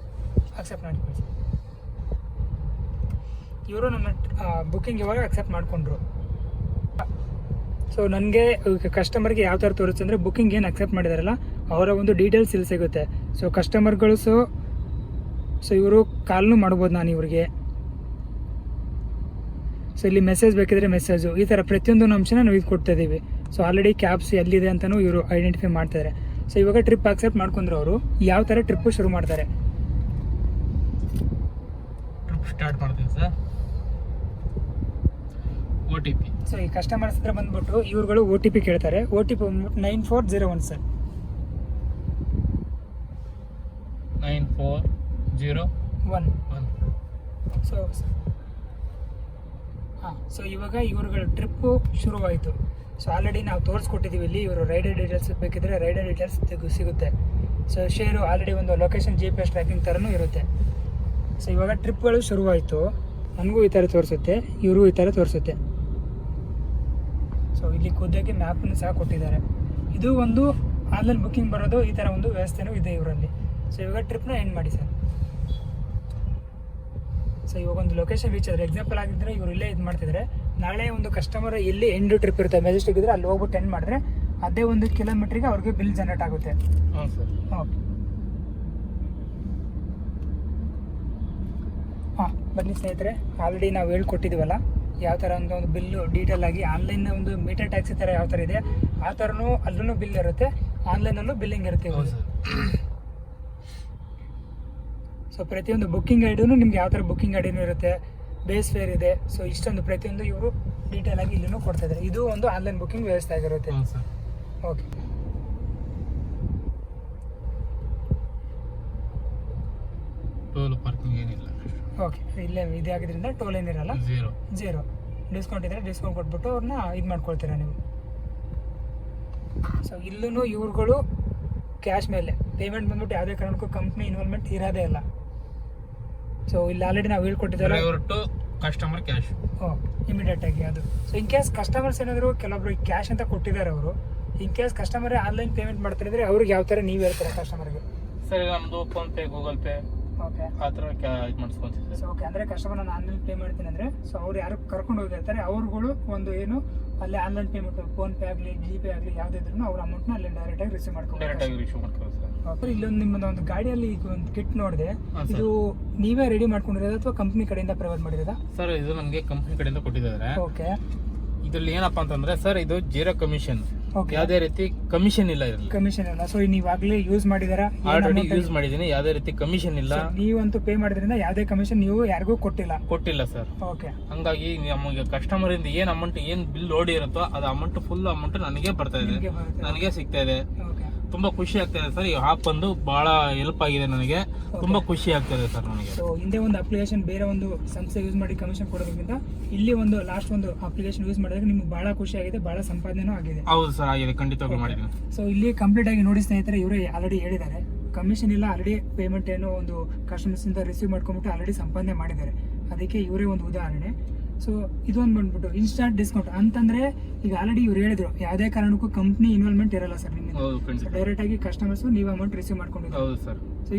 ಅಕ್ಸೆಪ್ಟ್ ಮಾಡಿ ಕಳಿಸಿ. ಇವರು ನನ್ನ ಬುಕ್ಕಿಂಗ್ ಇವಾಗ ಅಕ್ಸೆಪ್ಟ್ ಮಾಡಿಕೊಂಡ್ರು. ಸೊ ನನಗೆ ಕಸ್ಟಮರ್ಗೆ ಯಾವ ಥರ ತೋರಿಸುತ್ತೆ ಅಂದರೆ ಬುಕ್ಕಿಂಗ್ ಏನು ಅಕ್ಸೆಪ್ಟ್ ಮಾಡಿದಾರಲ್ಲ ಅವರ ಒಂದು ಡೀಟೇಲ್ಸ್ ಇಲ್ಲಿ ಸಿಗುತ್ತೆ. ಸೊ ಕಸ್ಟಮರ್ಗಳು ಸೊ ಇವರು ಕಾಲ್ನು ಮಾಡ್ಬೋದು ನಾನು ಇವ್ರಿಗೆ. ಸೊ ಇಲ್ಲಿ ಮೆಸೇಜ್ ಬೇಕಿದ್ರೆ ಮೆಸೇಜು, ಈ ಥರ ಪ್ರತಿಯೊಂದು ಅಂಶನ ನಾವು ಇದು ಕೊಡ್ತಾ ಇದ್ದೀವಿ. ಸೊ ಆಲ್ರೆಡಿ ಕ್ಯಾಬ್ಸ್ ಎಲ್ಲಿದೆ ಅಂತಲೂ ಇವರು ಐಡೆಂಟಿಫೈ ಮಾಡ್ತಾರೆ. ಸೊ ಇವಾಗ ಟ್ರಿಪ್ ಅಕ್ಸೆಪ್ಟ್ ಮಾಡ್ಕೊಂಡ್ರು ಅವರು ಯಾವ ಥರ ಟ್ರಿಪ್ಪು ಶುರು ಮಾಡ್ತಾರೆ. ಟ್ರಿಪ್ ಸ್ಟಾರ್ಟ್ ಮಾಡ್ತೀನಿ ಸರ್. OTP. ಸೊ ಈ ಕಸ್ಟಮರ್ಸ್ ಹತ್ರ ಬಂದ್ಬಿಟ್ಟು ಇವ್ರುಗಳು OTP ಕೇಳ್ತಾರೆ. OTP 9401 sir. 9401. ಸೊ ಸೊ ಇವಾಗ ಇವ್ರುಗಳ ಟ್ರಿಪ್ಪು ಶುರುವಾಯಿತು. ಸೊ ಆಲ್ರೆಡಿ ನಾವು ತೋರಿಸ್ಕೊಟ್ಟಿದ್ದೀವಿ ಇಲ್ಲಿ. ಇವರು ರೈಡರ್ ಡೀಟೇಲ್ಸ್ ಬೇಕಿದ್ರೆ ರೈಡರ್ ಡೀಟೇಲ್ಸ್ ಸಿಗುತ್ತೆ. ಸೊ ಶೇರು ಆಲ್ರೆಡಿ ಒಂದು ಲೊಕೇಶನ್ GPS ಟ್ರ್ಯಾಕಿಂಗ್ ಥರನೂ ಇರುತ್ತೆ. ಸೊ ಇವಾಗ ಟ್ರಿಪ್ಗಳು ಶುರುವಾಯಿತು. ನನಗೂ ಈ ಥರ ತೋರಿಸುತ್ತೆ, ಇವರು ಈ ಥರ ತೋರಿಸುತ್ತೆ. ಸೊ ಇಲ್ಲಿ ಖುದ್ದಾಗಿ ಮ್ಯಾಪನ್ನು ಸಹ ಕೊಟ್ಟಿದ್ದಾರೆ. ಇದು ಒಂದು ಆನ್ಲೈನ್ ಬುಕ್ಕಿಂಗ್ ಬರೋದು ಈ ಥರ ಒಂದು ವ್ಯವಸ್ಥೆನೂ ಇದೆ ಇವರಲ್ಲಿ. ಸೊ ಇವಾಗ ಟ್ರಿಪ್ನ ಎಂಡ್ ಮಾಡಿ ಸರ್. ಸೊ ಇವಾಗ ಒಂದು ಲೊಕೇಶನ್ ರೀಚ್ ಆದರೆ ಎಕ್ಸಾಂಪಲ್ ಆಗಿದ್ದರೆ ಇವರು ಇಲ್ಲೇ ಇದು ಮಾಡ್ತಿದ್ರೆ, ನಾಳೆ ಒಂದು ಕಸ್ಟಮರ್ ಎಲ್ಲಿ ಎಂಡ್ ಟ್ರಿಪ್ ಇರುತ್ತೆ ಮೆಜೆಸ್ಟಿಕ್ ಇದ್ದರೆ ಅಲ್ಲಿ ಹೋಗ್ಬಿಟ್ಟು ಎಂಡ್ ಮಾಡಿದ್ರೆ ಅದೇ 1 ಕಿಲೋಮೀಟ್ರಿಗೆ ಅವ್ರಿಗೆ ಬಿಲ್ ಜನರೇಟ್ ಆಗುತ್ತೆ. ಹಾಂ ಸರ್. ಓಕೆ ಹಾಂ ಬನ್ನಿ ಸ್ನೇಹಿತರೆ, ಆಲ್ರೆಡಿ ನಾವು ಹೇಳ್ಕೊಟ್ಟಿದ್ದೀವಲ್ಲ ಯಾವ ಥರ ಒಂದು ಬಿಲ್ಲು ಡೀಟೇಲ್ ಆಗಿ ಆನ್ಲೈನ್ ಒಂದು ಮೀಟರ್ ಟ್ಯಾಕ್ಸಿ ಥರ ಯಾವ ಥರ ಇದೆ ಆ ಥರನೂ ಅಲ್ಲೂ ಬಿಲ್ ಇರುತ್ತೆ, ಆನ್ಲೈನಲ್ಲೂ ಬಿಲ್ಲಿಂಗ್ ಇರುತ್ತೆ. ಸೊ ಪ್ರತಿಯೊಂದು ಬುಕ್ಕಿಂಗ್ ಐಡಿನೂ ನಿಮ್ಗೆ ಯಾವ ಥರ ಬುಕ್ಕಿಂಗ್ ಐಡಿನೂ ಇರುತ್ತೆ, ಬೇಸ್ ಫೇರ್ ಇದೆ. ಸೊ ಇಷ್ಟೊಂದು ಪ್ರತಿಯೊಂದು ಇವರು ಡೀಟೇಲ್ ಆಗಿ ಇಲ್ಲೂ ಕೊಡ್ತಾ ಇದ್ದಾರೆ. ಇದು ಒಂದು ಆನ್ಲೈನ್ ಬುಕ್ಕಿಂಗ್ ವ್ಯವಸ್ಥೆ ಆಗಿರುತ್ತೆ. ಓಕೆ ಟೋಲ್ ಪಾರ್ಕಿಂಗ್ ಏನಿಲ್ಲ. ಓಕೆ ಇಲ್ಲೇ ಇದೇ ಆಗಿದ್ರಿಂದ ಟೋಲ್ ಏನಿರಲ್ಲ, ಝೀರೋ. ಡಿಸ್ಕೌಂಟ್ ಇದ್ದರೆ ಡಿಸ್ಕೌಂಟ್ ಕೊಟ್ಬಿಟ್ಟು ಅವ್ರನ್ನ ಇದು ಮಾಡ್ಕೊಳ್ತೀರಾ ನೀವು. ಸೊ ಇಲ್ಲೂ ಇವ್ರುಗಳು ಕ್ಯಾಶ್ ಮೇಲೆ ಪೇಮೆಂಟ್ ಬಂದ್ಬಿಟ್ಟು ಯಾವುದೇ ಕಾರಣಕ್ಕೂ ಕಂಪ್ನಿ ಇನ್ವಾಲ್ವ್ಮೆಂಟ್ ಇರೋದೇ ಇಲ್ಲ. ಸೊ ಇಲ್ಲಿ ಆಲ್ರೆಡಿ ನಾವು ಹೇಳ್ಕೊಟ್ಟಿದ್ದೇವೆ ಕಸ್ಟಮರ್ ಕ್ಯಾಶ್ ಇಮಿಡಿಯೇಟ್ ಆಗಿ ಅದು. ಸೊ ಇನ್ ಕೇಸ್ ಕಸ್ಟಮರ್ಸ್ ಏನಾದರೂ ಕೆಲವೊಬ್ರು ಕ್ಯಾಶ್ ಅಂತ ಕೊಟ್ಟಿದ್ದಾರೆ ಅವರು, in case customer online payment ಮಾಡ್ತಾರೆ ಅಂದರೆ ಅವ್ರಿಗೆ ಯಾವ ಥರ ನೀವು ಹೇಳ್ತಾರೆ ಕಸ್ಟಮರ್ಗೆ? ಸರ್ ನಮ್ಮದು phone pay, Google pay okay ಆ ಥರ ಇದು ಮಾಡಿಸ್ಕೊಂತೀವಿ. ಸೊ ಓಕೆ ಅಂದರೆ ಕಸ್ಟಮರ್ ನಾನು ಆನ್ಲೈನ್ ಪೇ ಮಾಡ್ತೀನಿ ಅಂದರೆ ಸೊ ಅವ್ರು ಯಾರು ಕರ್ಕೊಂಡು ಹೋಗಿರ್ತಾರೆ ಅವ್ರುಗಳು ಒಂದು ಏನು ಅಲ್ಲಿ ಆನ್ಲೈನ್ ಪೇಮೆಂಟ್ ಫೋನ್ ಪೇ ಆಗಲಿ ಜಿ ಪೇ ಆಗಲಿ ಯಾವುದಿದ್ರು ಅವ್ರ ಅಮೌಂಟ್ನ ಅಲ್ಲಿ ಡೈರೆಕ್ಟಾಗಿ ರಿಸೀವ್ ಮಾಡ್ಕೊಂಡು. ಇಲ್ಲೊಂದು ನಿಮ್ಮದು ಒಂದು ಗಾಡಿಯಲ್ಲಿ ಈಗ ಒಂದು ಕಿಟ್ ನೋಡಿದೆ, ಇದು ನೀವೇ ರೆಡಿ ಮಾಡ್ಕೊಂಡಿರೋದು ಅಥವಾ ಕಂಪ್ನಿ ಕಡೆಯಿಂದ ಪ್ರೊವೈಡ್ ಮಾಡಿರೋದಾ? ಸರ್ ಇದು ನಮಗೆ ಕಂಪ್ನಿ ಕಡೆಯಿಂದ ಕೊಟ್ಟಿದ್ದಾರೆ. ಓಕೆ ಇದ್ರಲ್ಲಿ ಏನಪ್ಪಾ ಅಂತಂದ್ರೆ ಸರ್ ಇದು ಜೀರೋ ಕಮಿಷನ್, ಯಾವುದೇ ರೀತಿ ಕಮಿಷನ್ ಇಲ್ಲ ಇದರಲ್ಲಿ. ಕಮಿಷನ್ ಇಲ್ಲ. ಸೊ ನೀವಾಗಲೇ ಯೂಸ್ ಮಾಡಿದಾರಾ? ಆಲ್ರೆಡಿ ಯೂಸ್ ಮಾಡಿದ್ದೀನಿ, ಯಾವುದೇ ರೀತಿ ಕಮಿಷನ್ ಇಲ್ಲ. ನೀವಂತೂ ಪೇ ಮಾಡಿದ್ರಿಂದ ಯಾವುದೇ ಕಮಿಷನ್ ನೀವು ಯಾರಿಗೂ ಕೊಟ್ಟಿಲ್ಲ ಸರ್. ಓಕೆ ಹಂಗಾಗಿ ನಮಗೆ ಕಸ್ಟಮರ್ ಇಂದ ಏನ್ ಅಮೌಂಟ್ ಏನ್ ಬಿಲ್ ಓಡಿ ಇರುತ್ತೋ ಅದು ಅಮೌಂಟ್ ಫುಲ್ ಅಮೌಂಟ್ ನನಗೆ ಬರ್ತಾ ಇದೆ, ನನಗೆ ಸಿಗ್ತಾ ಇದೆ. ತುಂಬಾ ಖುಷಿ ಆಗ್ತಾ ಇದೆ ಸರ್. ಈ ಆಪ್ ಬಂದು ಬಹಳ ಹೆಲ್ಪ್ ಆಗಿದೆ ನನಗೆ, ತುಂಬಾ ಖುಷಿ ಆಗ್ತಾ ಇದೆ ಸರ್ ನನಗೆ. ಸೊ ಹಿಂದೆ ಒಂದು ಅಪ್ಲಿಕೇಶನ್ ಬೇರೆ ಒಂದು ಸಂಸ್ಥೆ ಯೂಸ್ ಮಾಡಿ ಕಮಿಷನ್ ಕೊಡೋದಕ್ಕಿಂತ ಇಲ್ಲಿ ಒಂದು ಲಾಸ್ಟ್ ಒಂದು ಅಪ್ಲಿಕೇಶನ್ ಯೂಸ್ ಮಾಡಿದ್ರೆ ನಿಮ್ಗೆ ಬಹಳ ಖುಷಿ ಆಗಿದೆ, ಬಹಳ ಸಂಪಾದನೆನೂ ಆಗಿದೆ. ಹೌದು ಸರ್ ಆಗಿದೆ, ಖಂಡಿತವಾಗಿ ಮಾಡಿದ್ದೀನಿ. ಸೊ ಇಲ್ಲಿ ಕಂಪ್ಲೀಟ್ ಆಗಿ ನೋಡಿ ಸ್ನೇಹಿತರೆ, ಇವರು ಆಲ್ರೆಡಿ ಹೇಳಿದ್ದಾರೆ ಕಮಿಷನ್ ಇಲ್ಲ, ಆಲ್ರೆಡಿ ಪೇಮೆಂಟ್ ಏನೋ ಒಂದು ಕಸ್ಟಮರ್ಸ್ ಇಂದ ರಿಸೀವ್ ಮಾಡ್ಕೊಂಡ್ಬಿಟ್ಟು ಆಲ್ರೆಡಿ ಸಂಪಾದನೆ ಮಾಡಿದ್ದಾರೆ. ಅದಕ್ಕೆ ಇವರೇ ಒಂದು ಉದಾಹರಣೆ. ಸೊ ಇದೊಂದು ಬಂದ್ಬಿಟ್ಟು ಇನ್ಸ್ಟಾಂಟ್ ಡಿಸ್ಕೌಂಟ್ ಅಂತಂದ್ರೆ ಈಗ ಆಲ್ರೆಡಿ ಇವ್ರು ಹೇಳಿದ್ರು ಯಾವುದೇ ಕಾರಣಕ್ಕೂ ಕಂಪ್ನಿ ಇನ್ವಾಲ್ವ್ಮೆಂಟ್ ಇರಲ್ಲ ಸರ್ ನಿಮ್ಗೆ, ಡೈರೆಕ್ಟ್ ಆಗಿ ಕಸ್ಟಮರ್ಸ್ ನೀವು ಅಮೌಂಟ್ ರಿಸೀವ್ ಮಾಡ್ಕೊಂಡಿದ್ದೀವಿ. ಸೊ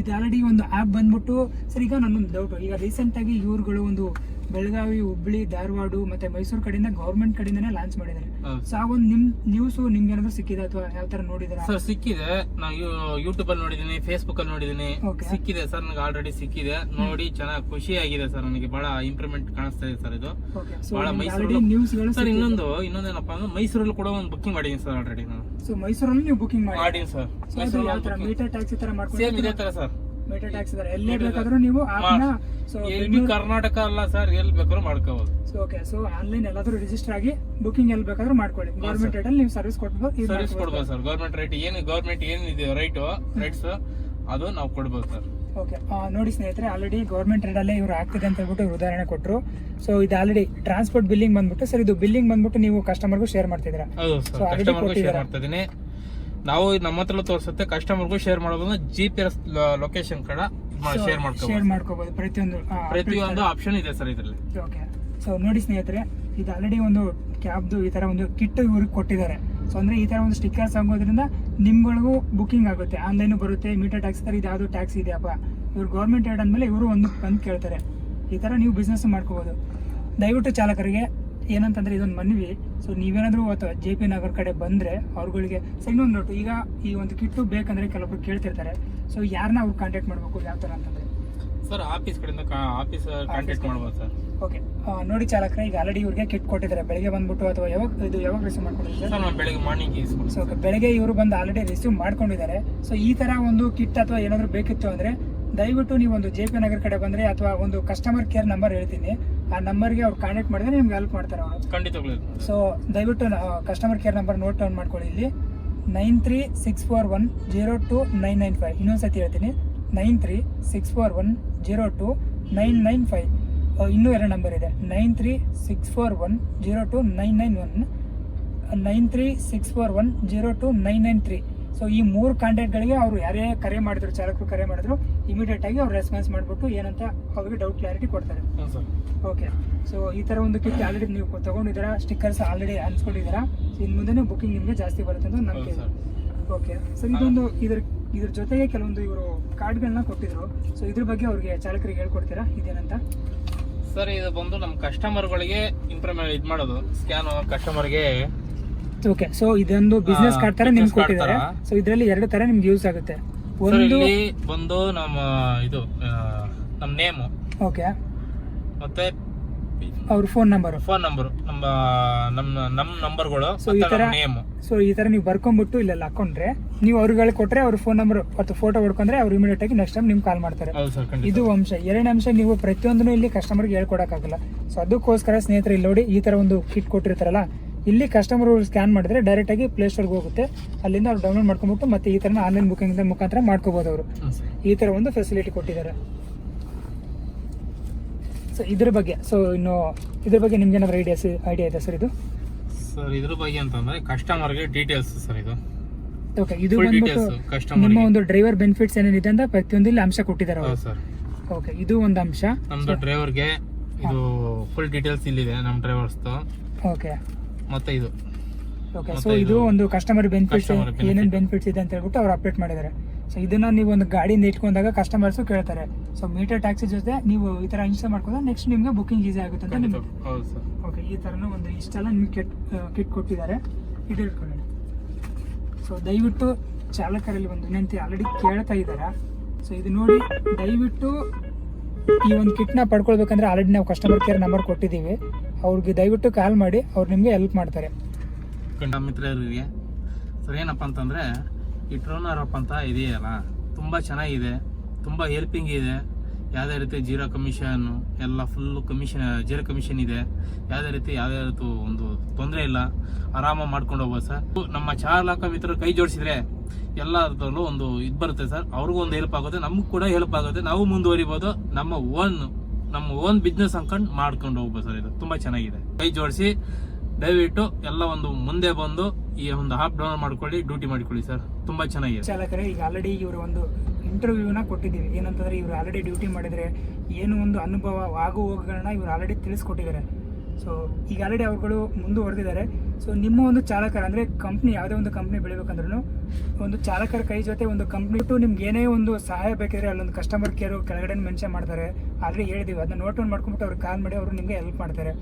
ಇದು ಆಲ್ರೆಡಿ ಒಂದು ಆ್ಯಪ್ ಬಂದ್ಬಿಟ್ಟು ಸರ್. ಈಗ ನನ್ನೊಂದು ಡೌಟ್, ಈಗ ರೀಸೆಂಟ್ ಆಗಿ ಇವ್ರುಗಳು ಒಂದು ಬೆಳಗಾವಿ, ಹುಬ್ಳಿ, ಧಾರವಾಡ ಮತ್ತೆ ಮೈಸೂರು ಕಡೆಯಿಂದ ಗವರ್ಮೆಂಟ್ ಕಡೆಯಿಂದನೇ ಲಾಂಚ್ ಮಾಡಿದ್ದಾರೆ. ಸೊ ಆ ಒಂದು ನ್ಯೂಸ್ ನಿಮ್ಗೆ ಏನಾದ್ರು ಸಿಕ್ಕಿದೆ ಅಥವಾ ಯಾವ ತರ ನೋಡಿದಾರೆ? ಸರ್ ಸಿಕ್ಕಿದೆ, ನಾವು ಯೂಟ್ಯೂಬ್ ಅಲ್ಲಿ ನೋಡಿದೀನಿ, ಫೇಸ್ಬುಕ್ ಅಲ್ಲಿ ನೋಡಿದೀನಿ, ಸಿಕ್ಕಿದೆ ಸರ್ ನನಗೆ ಆಲ್ರೆಡಿ ಸಿಕ್ಕಿದೆ. ನೋಡಿ ಚೆನ್ನಾಗಿ ಖುಷಿ ಆಗಿದೆ ಸರ್, ನನಗೆ ಬಹಳ ಇಂಪ್ರೂವ್ಮೆಂಟ್ ಕಾಣಿಸ್ತಾ ಇದೆ ಸರ್. ಇದು ಬಹಳ ಮೈಸೂರು ಸರ್. ಇನ್ನೊಂದೇನಪ್ಪ ಅಂದ್ರೆ ಮೈಸೂರಲ್ಲಿ ಕೂಡ ಒಂದು ಬುಕಿಂಗ್ ಮಾಡಿದೀನಿ ಸರ್ ಆಲ್ರೆಡಿ ನಾನು. ಸೊ ಮೈಸೂರಲ್ಲಿ ನೀವು ಬುಕಿಂಗ್ ಮಾಡಿದೀನಿ ಸರ್. ಮೀಟರ್ ಟ್ಯಾಕ್ಸಿ ತರ ಮಾಡ್ಕೊಂಡು ಸೇಮ್ ಇದೇ ತರ ಸರ್. ಮೀಟರ್ ಟ್ಯಾಕ್ಸ್ ಇದಾರೆ, ಎಲ್ಲಿ ಬೇಕಾದ್ರೂ ನೀವು ಆಪ್ನ ಕರ್ನಾಟಕ ಅಲ್ಲ ಸರ್, ಎಲ್ಲಿ ಬೇಕಾದ್ರೂ ಮಾಡ್ಕೋಬಹುದು. ಸೊ ಓಕೆ, ಸೊ ಆನ್ಲೈನ್ ಎಲ್ಲಾದ್ರೂ ರಿಜಿಸ್ಟರ್ ಆಗಿ ಬುಕಿಂಗ್ ಎಲ್ಲಿ ಬೇಕಾದ್ರೂ ಮಾಡ್ಕೊಳ್ಳಿ. ಗವರ್ಮೆಂಟ್ ರೇಟ್ ಅಲ್ಲಿ ನೀವು ಸರ್ವಿಸ್ ಕೊಡ್ಬೋದು. ಸರ್ವಿಸ್ ಕೊಡ್ಬೋದು ಸರ್. ಗವರ್ಮೆಂಟ್ ರೇಟ್ ಏನಿದೆ ರೈಟ್ಸ್ ಅದು ನಾವು ಕೊಡ್ಬೋದು ಸರ್. ಓಕೆ ನೋಡಿ ಸ್ನೇಹಿತರೆ, ಆಲ್ರೆಡಿ ಗವರ್ಮೆಂಟ್ ರೇಟ್ ಅಲ್ಲೇ ಇವ್ರು ಆಗ್ತಿದೆ ಅಂತ ಹೇಳ್ಬಿಟ್ಟು ಉದಾಹರಣೆ ಕೊಟ್ಟರು. ಸೊ ಇದು ಆಲ್ರೆಡಿ ಟ್ರಾನ್ಸ್ಪೋರ್ಟ್ ಬಿಲ್ಲಿಂಗ್ ಬಂದ್ಬಿಟ್ಟು ಸರ್, ಇದು ಬಿಲ್ಲಿಂಗ್ ಬಂದ್ಬಿಟ್ಟು ನೀವು ಕಸ್ಟಮರ್ಗೂ ಶೇರ್ ಮಾಡ್ತಿದ್ದೀರಾ? ಸೊ ಕಸ್ಟಮರ್ಗೂ ಶೇರ್ ಮಾಡ್ತಿದ್ದೀನಿ. ನಾವು ನಮ್ಮ ಹತ್ರ ತೋರಿಸುತ್ತೆ, ಕಸ್ಟಮರ್ಗೂ ಶೇರ್ ಮಾಡೋದು GPS ಲೊಕೇಶನ್ ಕಡೆ ಶೇರ್ ಮಾಡ್ಕೋಬಹುದು. ಪ್ರತಿಯೊಂದು ಆಪ್ಷನ್ ಇದೆ ಸರ್ ಇದರಲ್ಲಿ. ಓಕೆ, ಸೊ ನೋಡಿ ಸ್ನೇಹಿತರೆ, ಇದು ಆಲ್ರೆಡಿ ಒಂದು ಕ್ಯಾಬ್ದು ಈ ತರ ಒಂದು ಕಿಟ್ ಇವ್ರಿಗೆ ಕೊಟ್ಟಿದ್ದಾರೆ. ಸೊ ಅಂದ್ರೆ ಈ ತರ ಒಂದು ಸ್ಟಿಕ್ಕರ್ಸ್ ಆಗೋದ್ರಿಂದ ನಿಮ್ಗಳಿಗೂ ಬುಕಿಂಗ್ ಆಗುತ್ತೆ, ಆನ್ಲೈನ್ ಬರುತ್ತೆ. ಮೀಟರ್ ಟ್ಯಾಕ್ಸ್ ತರ ಇದು ಯಾವ್ದು ಟ್ಯಾಕ್ಸ್ ಇದೆಯಪ್ಪ, ಇವ್ರು ಗೌರ್ಮೆಂಟ್ ರೇಟ್ ಅಂದ್ಮೇಲೆ ಇವರು ಒಂದು ಕೇಳ್ತಾರೆ. ಈ ತರ ನೀವು ಬಿಸ್ನೆಸ್ ಮಾಡ್ಕೋಬಹುದು. ದಯವಿಟ್ಟು ಚಾಲಕರಿಗೆ ಏನಂತಂದ್ರೆ ಇದೊಂದು ಮನವಿ. ಸೊ ನೀವೇನಾದ್ರೂ ಅಥವಾ JP ನಗರ್ ಕಡೆ ಬಂದ್ರೆ ಅವ್ರುಗಳಿಗೆ ಇನ್ನೊಂದು ನೋಟು, ಈಗ ಈ ಒಂದು ಕಿಟ್ಟು ಬೇಕಂದ್ರೆ ಕೆಲವೊಬ್ರು ಕೇಳ್ತಿರ್ತಾರೆ. ಸೊ ಯಾರನ್ನ ಅವ್ರು ಕಾಂಟ್ಯಾಕ್ಟ್ ಮಾಡಬೇಕು, ಯಾವ ತರ ಅಂತಂದ್ರೆ ಸರ್ ಆಫೀಸ್ ಕಡೆಯಿಂದ ಕಾಂಟ್ಯಾಕ್ಟ್ ಮಾಡ್ಬೋದು ಸರ್. ಓಕೆ ನೋಡಿ ಚಾಲಕರೇ, ಈಗ ಆಲ್ರೆಡಿ ಇವ್ರಿಗೆ ಕಿಟ್ ಕೊಟ್ಟಿದ್ದಾರೆ. ಬೆಳಗ್ಗೆ ಬಂದ್ಬಿಟ್ಟು ಅಥವಾ ಯಾವಾಗ ರಿಸೀವ್ ಮಾಡ್ಕೊಂಡಿದ್ದಾರೆ ಸರ್? ಬೆಳಗ್ಗೆ ಮಾರ್ನಿಂಗ್. ಸೊ ಓಕೆ, ಬೆಳಗ್ಗೆ ಇವರು ಬಂದು ಆಲ್ರೆಡಿ ರಿಸೀವ್ ಮಾಡ್ಕೊಂಡಿದ್ದಾರೆ. ಸೊ ಈ ತರ ಒಂದು ಕಿಟ್ ಅಥವಾ ಏನಾದ್ರು ಬೇಕಿತ್ತು ಅಂದ್ರೆ ದಯವಿಟ್ಟು ನೀವು ಒಂದು JP ನಗರ್ ಕಡೆ ಬಂದ್ರೆ ಅಥವಾ ಒಂದು ಕಸ್ಟಮರ್ ಕೇರ್ ನಂಬರ್ ಹೇಳ್ತೀನಿ, ಆ ನಂಬರ್ಗೆ ಅವ್ರು ಕಾಂಟ್ಯಾಕ್ಟ್ ಮಾಡಿದ್ರೆ ನಿಮ್ಗೆ ಹೆಲ್ಪ್ ಮಾಡ್ತಾರೆ ಅವರು, ಖಂಡಿತವಾಗ್ಲೂ. ಸೊ ದಯವಿಟ್ಟು customer care number note down ಮಾಡ್ಕೊಳ್ಳಿ. ಇಲ್ಲಿ 9364102995. ಇನ್ನೊಂದ್ಸತಿ ಹೇಳ್ತೀನಿ, 9364102995. ಇನ್ನೂ 2 ನಂಬರ್ ಇದೆ, 9364102991, 9364102993. ಸೊ ಈ 3 ಕಾಂಟ್ಯಾಕ್ಟ್ಗಳಿಗೆ ಅವರು ಯಾರೇ ಕರೆ ಮಾಡಿದ್ರು, ಚಾಲಕರು ಕರೆ ಮಾಡಿದ್ರು, ಇಮಿಡಿಯೇಟ್ ಆಗಿ ಅವ್ರು ರೆಸ್ಪಾನ್ಸ್ ಮಾಡಿಬಿಟ್ಟು ಏನಂತ ಅವ್ರಿಗೆ ಡೌಟ್ ಕ್ಲಾರಿಟಿ ಕೊಡ್ತಾರೆ. ಓಕೆ, ಸೊ ಈ ಥರ ಒಂದು ಕಿಟ್ ಆಲ್ರೆಡಿ ನೀವು ತೊಗೊಂಡಿದ್ದೀರಾ, ಸ್ಟಿಕ್ಕರ್ಸ್ ಆಲ್ರೆಡಿ ಅನ್ಸ್ಕೊಂಡಿದ್ದೀರಾ. ಇನ್ನು ಮುಂದೆ ಬುಕಿಂಗ್ ನಿಮಗೆ ಜಾಸ್ತಿ ಬರುತ್ತೆ ಅಂತ ನಂಬಿಕೆ ಇದೆ. ಓಕೆ ಸರ್, ಇದೊಂದು ಇದ್ರ ಜೊತೆಗೆ ಕೆಲವೊಂದು ಇವರು ಕಾರ್ಡ್ಗಳನ್ನ ಕೊಟ್ಟಿದ್ರು. ಸೊ ಇದ್ರ ಬಗ್ಗೆ ಅವ್ರಿಗೆ ಚಾಲಕರಿಗೆ ಹೇಳ್ಕೊಡ್ತೀರಾ ಇದೇನಂತ? ಸರ್ ಇದು ಬಂದು ನಮ್ಮ ಕಸ್ಟಮರ್ಗಳಿಗೆ ಇಂಪ್ರೂವ್ಮೆಂಟ್ ಇದು ಮಾಡೋದು, ಸ್ಕ್ಯಾನ್ ಕಸ್ಟಮರ್ಗೆ. ಓಕೆ, ಸೊ ಇದೊಂದು ಬಿಸ್ನೆಸ್ ಕಾರ್ಡ್ ತರ ನಿಮ್ಗೆ ಕೊಟ್ಟಿದ್ದಾರೆ. ಸೊ ಇದರಲ್ಲಿ 2 ತರ ನಿಮ್ಗೆ ಯೂಸ್ ಆಗುತ್ತೆ. ಒಂದು ಇಲ್ಲಿ ಬಂದು ನಮ್ಮ ಇದು ನಮ್ಮ ನೇಮು, ಓಕೆ, ಮತ್ತೆ ಅವ್ರ ಫೋನ್ ನಂಬರ್ ನಮ್ಮ ನಂಬರ್ಗಳು, ಸೊ ಈ ತರ ನೇಮು. ಸೊ ಈ ತರ ನೀವು ಬರ್ಕೊಂಡ್ಬಿಟ್ಟು ಇಲ್ಲೆಲ್ಲ ಹಾಕೊಂಡ್ರೆ, ನೀವು ಅವ್ರಿಗೆ ಕೊಟ್ರೆ ಅವ್ರ ಫೋನ್ ನಂಬರ್ ಮತ್ತು ಫೋಟೋ ಹೊಡ್ಕೊಂಡ್ರೆ ಅವ್ರು ಇಮಿಡಿಯೇಟ್ ಆಗಿ ನೆಕ್ಸ್ಟ್ ಟೈಮ್ ನಿಮ್ಗೆ ಕಾಲ್ ಮಾಡ್ತಾರೆ. ಹೌದು ಸರ್, ಖಂಡಿತ. ಇದು ಅಂಶ. 2ನೇ ಅಂಶ, ನೀವು ಪ್ರತಿಯೊಂದನ್ನು ಇಲ್ಲಿ ಕಸ್ಟಮರ್ಗೆ ಹೇಳ್ಕೊಡಕ್ಕಾಗಲ್ಲ. ಸೊ ಅದಕ್ಕೋಸ್ಕರ ಸ್ನೇಹಿತರೆ ಇಲ್ಲಿ ನೋಡಿ, ಈ ತರ ಒಂದು ಕಿಟ್ ಕೊಟ್ಟಿರ್ತಾರಲ್ಲ, ಇಲ್ಲಿ ಕಸ್ಟಮರ್ ಸ್ಕ್ಯಾನ್ ಮಾಡಿದ್ರೆ ಡೈರೆಕ್ಟ್ ಆಗಿ ಪ್ಲೇ ಸ್ಟೋರ್ಗೆ ಹೋಗುತ್ತೆ. ಅಲ್ಲಿಂದ ಅವ್ರು ಡೌನ್ಲೋಡ್ ಮಾಡ್ಕೊಂಡ್ಬಿಟ್ಟು ಮತ್ತೆ ಈ ತರ ಆನ್ಲೈನ್ ಬುಕಿಂಗ್ ಮುಖಾಂತರ ಮಾಡ್ಕೋಬಹುದು ಅವರು. ಈ ತರ ಒಂದು ಫೆಸಿಲಿಟಿ ಕೊಟ್ಟಿದ್ದಾರೆ. ಸೊ ಇದ್ರ ಬಗ್ಗೆ, ಇದ್ರ ಬಗ್ಗೆ ನಿಮ್ಗೆ ಏನಾದ್ರು ಐಡಿಯಾ ಇದೆ ಸರ್? ಇದು ಸರ್ ಇದ್ರ ಬಗ್ಗೆ ಅಂತಂದ್ರೆ ಕಸ್ಟಮರ್ಗೆ ಡೀಟೇಲ್ಸ್ ಸರ್ ಇದು. ಓಕೆ, ಇದು ಬಂದ್ಬಿಟ್ಟು ನಿಮ್ಮ ಒಂದು ಡ್ರೈವರ್ ಬೆನಿಫಿಟ್ಸ್ ಏನೇನಿದೆ ಅಂತ ಪ್ರತಿಯೊಂದು ಇಲ್ಲಿ ಅಂಶ ಕೊಟ್ಟಿದ್ದಾರೆ ಅವರು. ಸರ್ ಓಕೆ, ಇದು ಒಂದು ಅಂಶ. ನಮ್ದು ಡ್ರೈವರ್ಗೆ ಇದು ಫುಲ್ ಡೀಟೇಲ್ಸ್ ಇಲ್ಲಿದೆ, ನಮ್ಮ ಡ್ರೈವರ್ಸ್. ಓಕೆ, ಮತ್ತೆ ಇದು ಓಕೆ. ಸೊ ಇದು ಒಂದು ಕಸ್ಟಮರ್ ಬೆನಿಫಿಟ್ಸ್, ಏನೇನು ಬೆನಿಫಿಟ್ಸ್ ಇದೆ ಅಂತ ಹೇಳ್ಬಿಟ್ಟು ಅವ್ರು ಅಪ್ಡೇಟ್ ಮಾಡಿದ್ದಾರೆ. ಸೊ ಇದನ್ನ ನೀವು ಒಂದು ಗಾಡಿಯಿಂದ ಇಟ್ಕೊಂಡಾಗ ಕಸ್ಟಮರ್ಸು ಕೇಳ್ತಾರೆ. ಸೊ ಮೀಟರ್ ಟ್ಯಾಕ್ಸಿ ಜೊತೆ ನೀವು ಈ ತರ ಇನ್ಸ್ಟಾಲ್ ಮಾಡ್ಕೊಂಡ್ರೆ ನೆಕ್ಸ್ಟ್ ನಿಮ್ಗೆ ಬುಕಿಂಗ್ ಈಸಿ ಆಗುತ್ತೆ ಅಂತ ನಿಮ್ಗೆ. ಓಕೆ, ಈ ತರನು ಒಂದು ಇಷ್ಟೆಲ್ಲ ನಿಮ್ಗೆ ಕಿಟ್ ಕೊಟ್ಟಿದ್ದಾರೆ. ಇದು ಇಟ್ಕೊಳ್ಳಿ. ಸೊ ದಯವಿಟ್ಟು ಚಾಲಕರಲ್ಲಿ ಒಂದು ವಿನಂತಿ, ಆಲ್ರೆಡಿ ಕೇಳ್ತಾ ಇದ್ದಾರಾ? ಸೊ ಇದು ನೋಡಿ, ದಯವಿಟ್ಟು ಈ ಒಂದು ಕಿಟ್ನ ಪಡ್ಕೊಳ್ಬೇಕಂದ್ರೆ ಆಲ್ರೆಡಿ ನಾವು ಕಸ್ಟಮರ್ ಕೇರ್ ನಂಬರ್ ಕೊಟ್ಟಿದ್ದೀವಿ. ಅವ್ರಿಗೆ ದಯವಿಟ್ಟು ಕಾಲ್ ಮಾಡಿ, ಅವ್ರು ನಿಮಗೆ ಹೆಲ್ಪ್ ಮಾಡ್ತಾರೆ. ಮಿತ್ರರಿಗೆ ಸರ್ ಏನಪ್ಪ ಅಂತಂದರೆ, ಈ ಟ್ರೋನರ್ ಆಪ್ ಅಂತ ಇದೆಯಲ್ಲ, ತುಂಬ ಚೆನ್ನಾಗಿದೆ, ತುಂಬ ಹೆಲ್ಪಿಂಗ್ ಇದೆ. ಯಾವುದೇ ರೀತಿ ಜೀರೋ ಕಮಿಷನ್ನು ಎಲ್ಲ ಫುಲ್ಲು ಜೀರೋ ಕಮಿಷನ್ ಇದೆ. ಯಾವುದೇ ರೀತಿ ಒಂದು ತೊಂದರೆ ಇಲ್ಲ, ಆರಾಮಾಗಿ ಮಾಡ್ಕೊಂಡು ಹೋಗ್ಬೋದು ಸರ್. ನಮ್ಮ ಚಾಲಕ ಮಿತ್ರರು ಕೈ ಜೋಡಿಸಿದ್ರೆ ಎಲ್ಲದರಲ್ಲೂ ಒಂದು ಇದು ಬರುತ್ತೆ ಸರ್. ಅವ್ರಿಗೂ ಒಂದು ಹೆಲ್ಪ್ ಆಗುತ್ತೆ, ನಮಗೂ ಕೂಡ ಹೆಲ್ಪ್ ಆಗುತ್ತೆ. ನಾವು ಮುಂದುವರಿಬೋದು, ನಮ್ಮ ಓನ್ ಬಿಸ್ನೆಸ್ ಅನ್ಕೊಂಡು ಮಾಡ್ಕೊಂಡು ಹೋಗ್ಬೋದು ಸರ್. ಇದು ತುಂಬ ಚೆನ್ನಾಗಿದೆ. ಕೈ ಜೋಡಿಸಿ ದಯವಿಟ್ಟು ಎಲ್ಲ ಒಂದು ಮುಂದೆ ಬಂದು ಈ ಒಂದು ಆಪ್ ಡೌನ್ಲೋಡ್ ಮಾಡ್ಕೊಳ್ಳಿ, ಡ್ಯೂಟಿ ಮಾಡಿಕೊಳ್ಳಿ ಸರ್. ತುಂಬ ಚೆನ್ನಾಗಿದೆ. ಚಾಲಕರೇ, ಈಗ ಆಲ್ರೆಡಿ ಇವರು ಒಂದು ಇಂಟರ್ವ್ಯೂನ ಕೊಟ್ಟಿದ್ದೀವಿ. ಏನಂತಂದ್ರೆ, ಇವರು ಆಲ್ರೆಡಿ ಡ್ಯೂಟಿ ಮಾಡಿದರೆ ಏನು ಒಂದು ಅನುಭವ ಆಗು ಹೋಗುಗಳನ್ನ ಇವರು ಆಲ್ರೆಡಿ ತಿಳಿಸ್ಕೊಟ್ಟಿದ್ದಾರೆ. ಸೊ ಈಗ ಆಲ್ರೆಡಿ ಅವ್ರುಗಳು ಮುಂದುವರೆದಿದ್ದಾರೆ. ಸೊ ನಿಮ್ಮ ಒಂದು ಚಾಲಕರ ಅಂದರೆ ಕಂಪ್ನಿ, ಯಾವುದೇ ಒಂದು ಕಂಪ್ನಿ ಬೆಳಿಬೇಕಂದ್ರೂ ಒಂದು ಚಾಲಕರ ಕೈ ಜೊತೆ ಒಂದು ಕಂಪ್ನಿ ಬಿಟ್ಟು ನಿಮ್ಗೆ ಏನೇ ಒಂದು ಸಹಾಯ ಬೇಕಿದ್ರೆ ಅಲ್ಲೊಂದು ಕಸ್ಟಮರ್ ಕೇರು ಕೆಳಗಡೆ ಮೆನ್ಷನ್ ಮಾಡ್ತಾರೆ. ಆಲ್ರೆಡಿ ಹೇಳಿದ್ದೀವಿ, ಅದನ್ನ ನೋಟ್ ಡೌನ್ ಮಾಡ್ಕೊಂಬಿಟ್ಟು ಅವ್ರಿಗೆ ಕಾಲ್ ಮಾಡಿ ಅವರು ನಿಮಗೆ ಹೆಲ್ಪ್ ಮಾಡ್ತಾರೆ.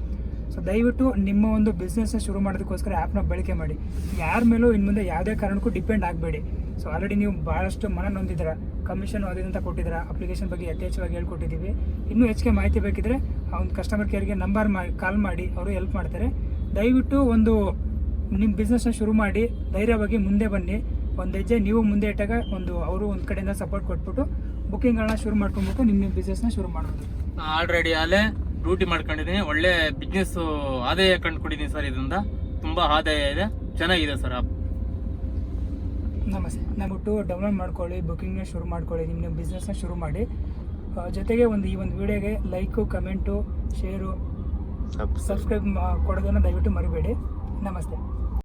ಸೊ ದಯವಿಟ್ಟು ನಿಮ್ಮ ಒಂದು ಬಿಸ್ನೆಸ್ನ ಶುರು ಮಾಡೋದಕ್ಕೋಸ್ಕರ ಆ್ಯಪ್ನ ಬಳಕೆ ಮಾಡಿ. ಯಾರ ಮೇಲೂ ಇನ್ನು ಮುಂದೆ ಯಾವುದೇ ಕಾರಣಕ್ಕೂ ಡಿಪೆಂಡ್ ಆಗಬೇಡಿ. ಸೊ ಆಲ್ರೆಡಿ ನೀವು ಭಾಳಷ್ಟು ಮನ ನೊಂದಿದ್ದೀರಾ, ಕಮಿಷನ್ ಅದಂತ ಕೊಟ್ಟಿದ್ದೀರಾ, ಅಪ್ಲಿಕೇಶನ್ ಬಗ್ಗೆ ಯಥೇಚ್ಛವಾಗಿ ಹೇಳ್ಕೊಟ್ಟಿದ್ದೀವಿ. ಇನ್ನೂ ಹೆಚ್ಚಿಗೆ ಮಾಹಿತಿ ಬೇಕಿದ್ರೆ ಆ ಒಂದು ಕಸ್ಟಮರ್ ಕೇರ್ಗೆ ನಂಬರ್ ಕಾಲ್ ಮಾಡಿ, ಅವರು ಹೆಲ್ಪ್ ಮಾಡ್ತಾರೆ. ದಯವಿಟ್ಟು ನಿಮ್ಮ ಬಿಸ್ನೆಸ್ನ ಶುರು ಮಾಡಿ, ಧೈರ್ಯವಾಗಿ ಮುಂದೆ ಬನ್ನಿ. ಒಂದು ಹೆಜ್ಜೆ ನೀವು ಮುಂದೆ ಇಟ್ಟಾಗ ಅವರು ಒಂದು ಕಡೆಯಿಂದ ಸಪೋರ್ಟ್ ಕೊಟ್ಬಿಟ್ಟು ಬುಕ್ಕಿಂಗ್ಗಳನ್ನ ಶುರು ಮಾಡ್ಕೊಂಡ್ಬಿಟ್ಟು ನಿಮ್ಮ ಬಿಸ್ನೆಸ್ನ ಶುರು ಮಾಡೋದು. ಆಲ್ರೆಡಿ ಅಲ್ಲೇ ಡ್ಯೂಟಿ ಮಾಡ್ಕೊಂಡಿದ್ದೀನಿ, ಒಳ್ಳೆ ಬಿಸ್ನೆಸ್ ಆದಾಯ ಕಂಡುಕೊಂಡಿದ್ದೀನಿ ಸರ್. ಇದರಿಂದ ತುಂಬ ಆದಾಯ ಇದೆ, ಚೆನ್ನಾಗಿದೆ ಸರ್ ಆಪ್. ನಮಸ್ತೆ. ನಾಬಿಟ್ಟು ಡೌನ್ಲೋಡ್ ಮಾಡ್ಕೊಳ್ಳಿ, ಬುಕ್ಕಿಂಗ್ನ ಶುರು ಮಾಡ್ಕೊಳ್ಳಿ, ನಿಮ್ಮ ಬಿಸ್ನೆಸ್ನ ಶುರು ಮಾಡಿ. ಜೊತೆಗೆ ಈ ಒಂದು ವಿಡಿಯೋಗೆ ಲೈಕು, ಕಮೆಂಟು, ಶೇರು, ಸಬ್ಸ್ಕ್ರೈಬ್ ಕೊಡೋದನ್ನು ದಯವಿಟ್ಟು ಮರಿಬೇಡಿ. ನಮಸ್ತೆ.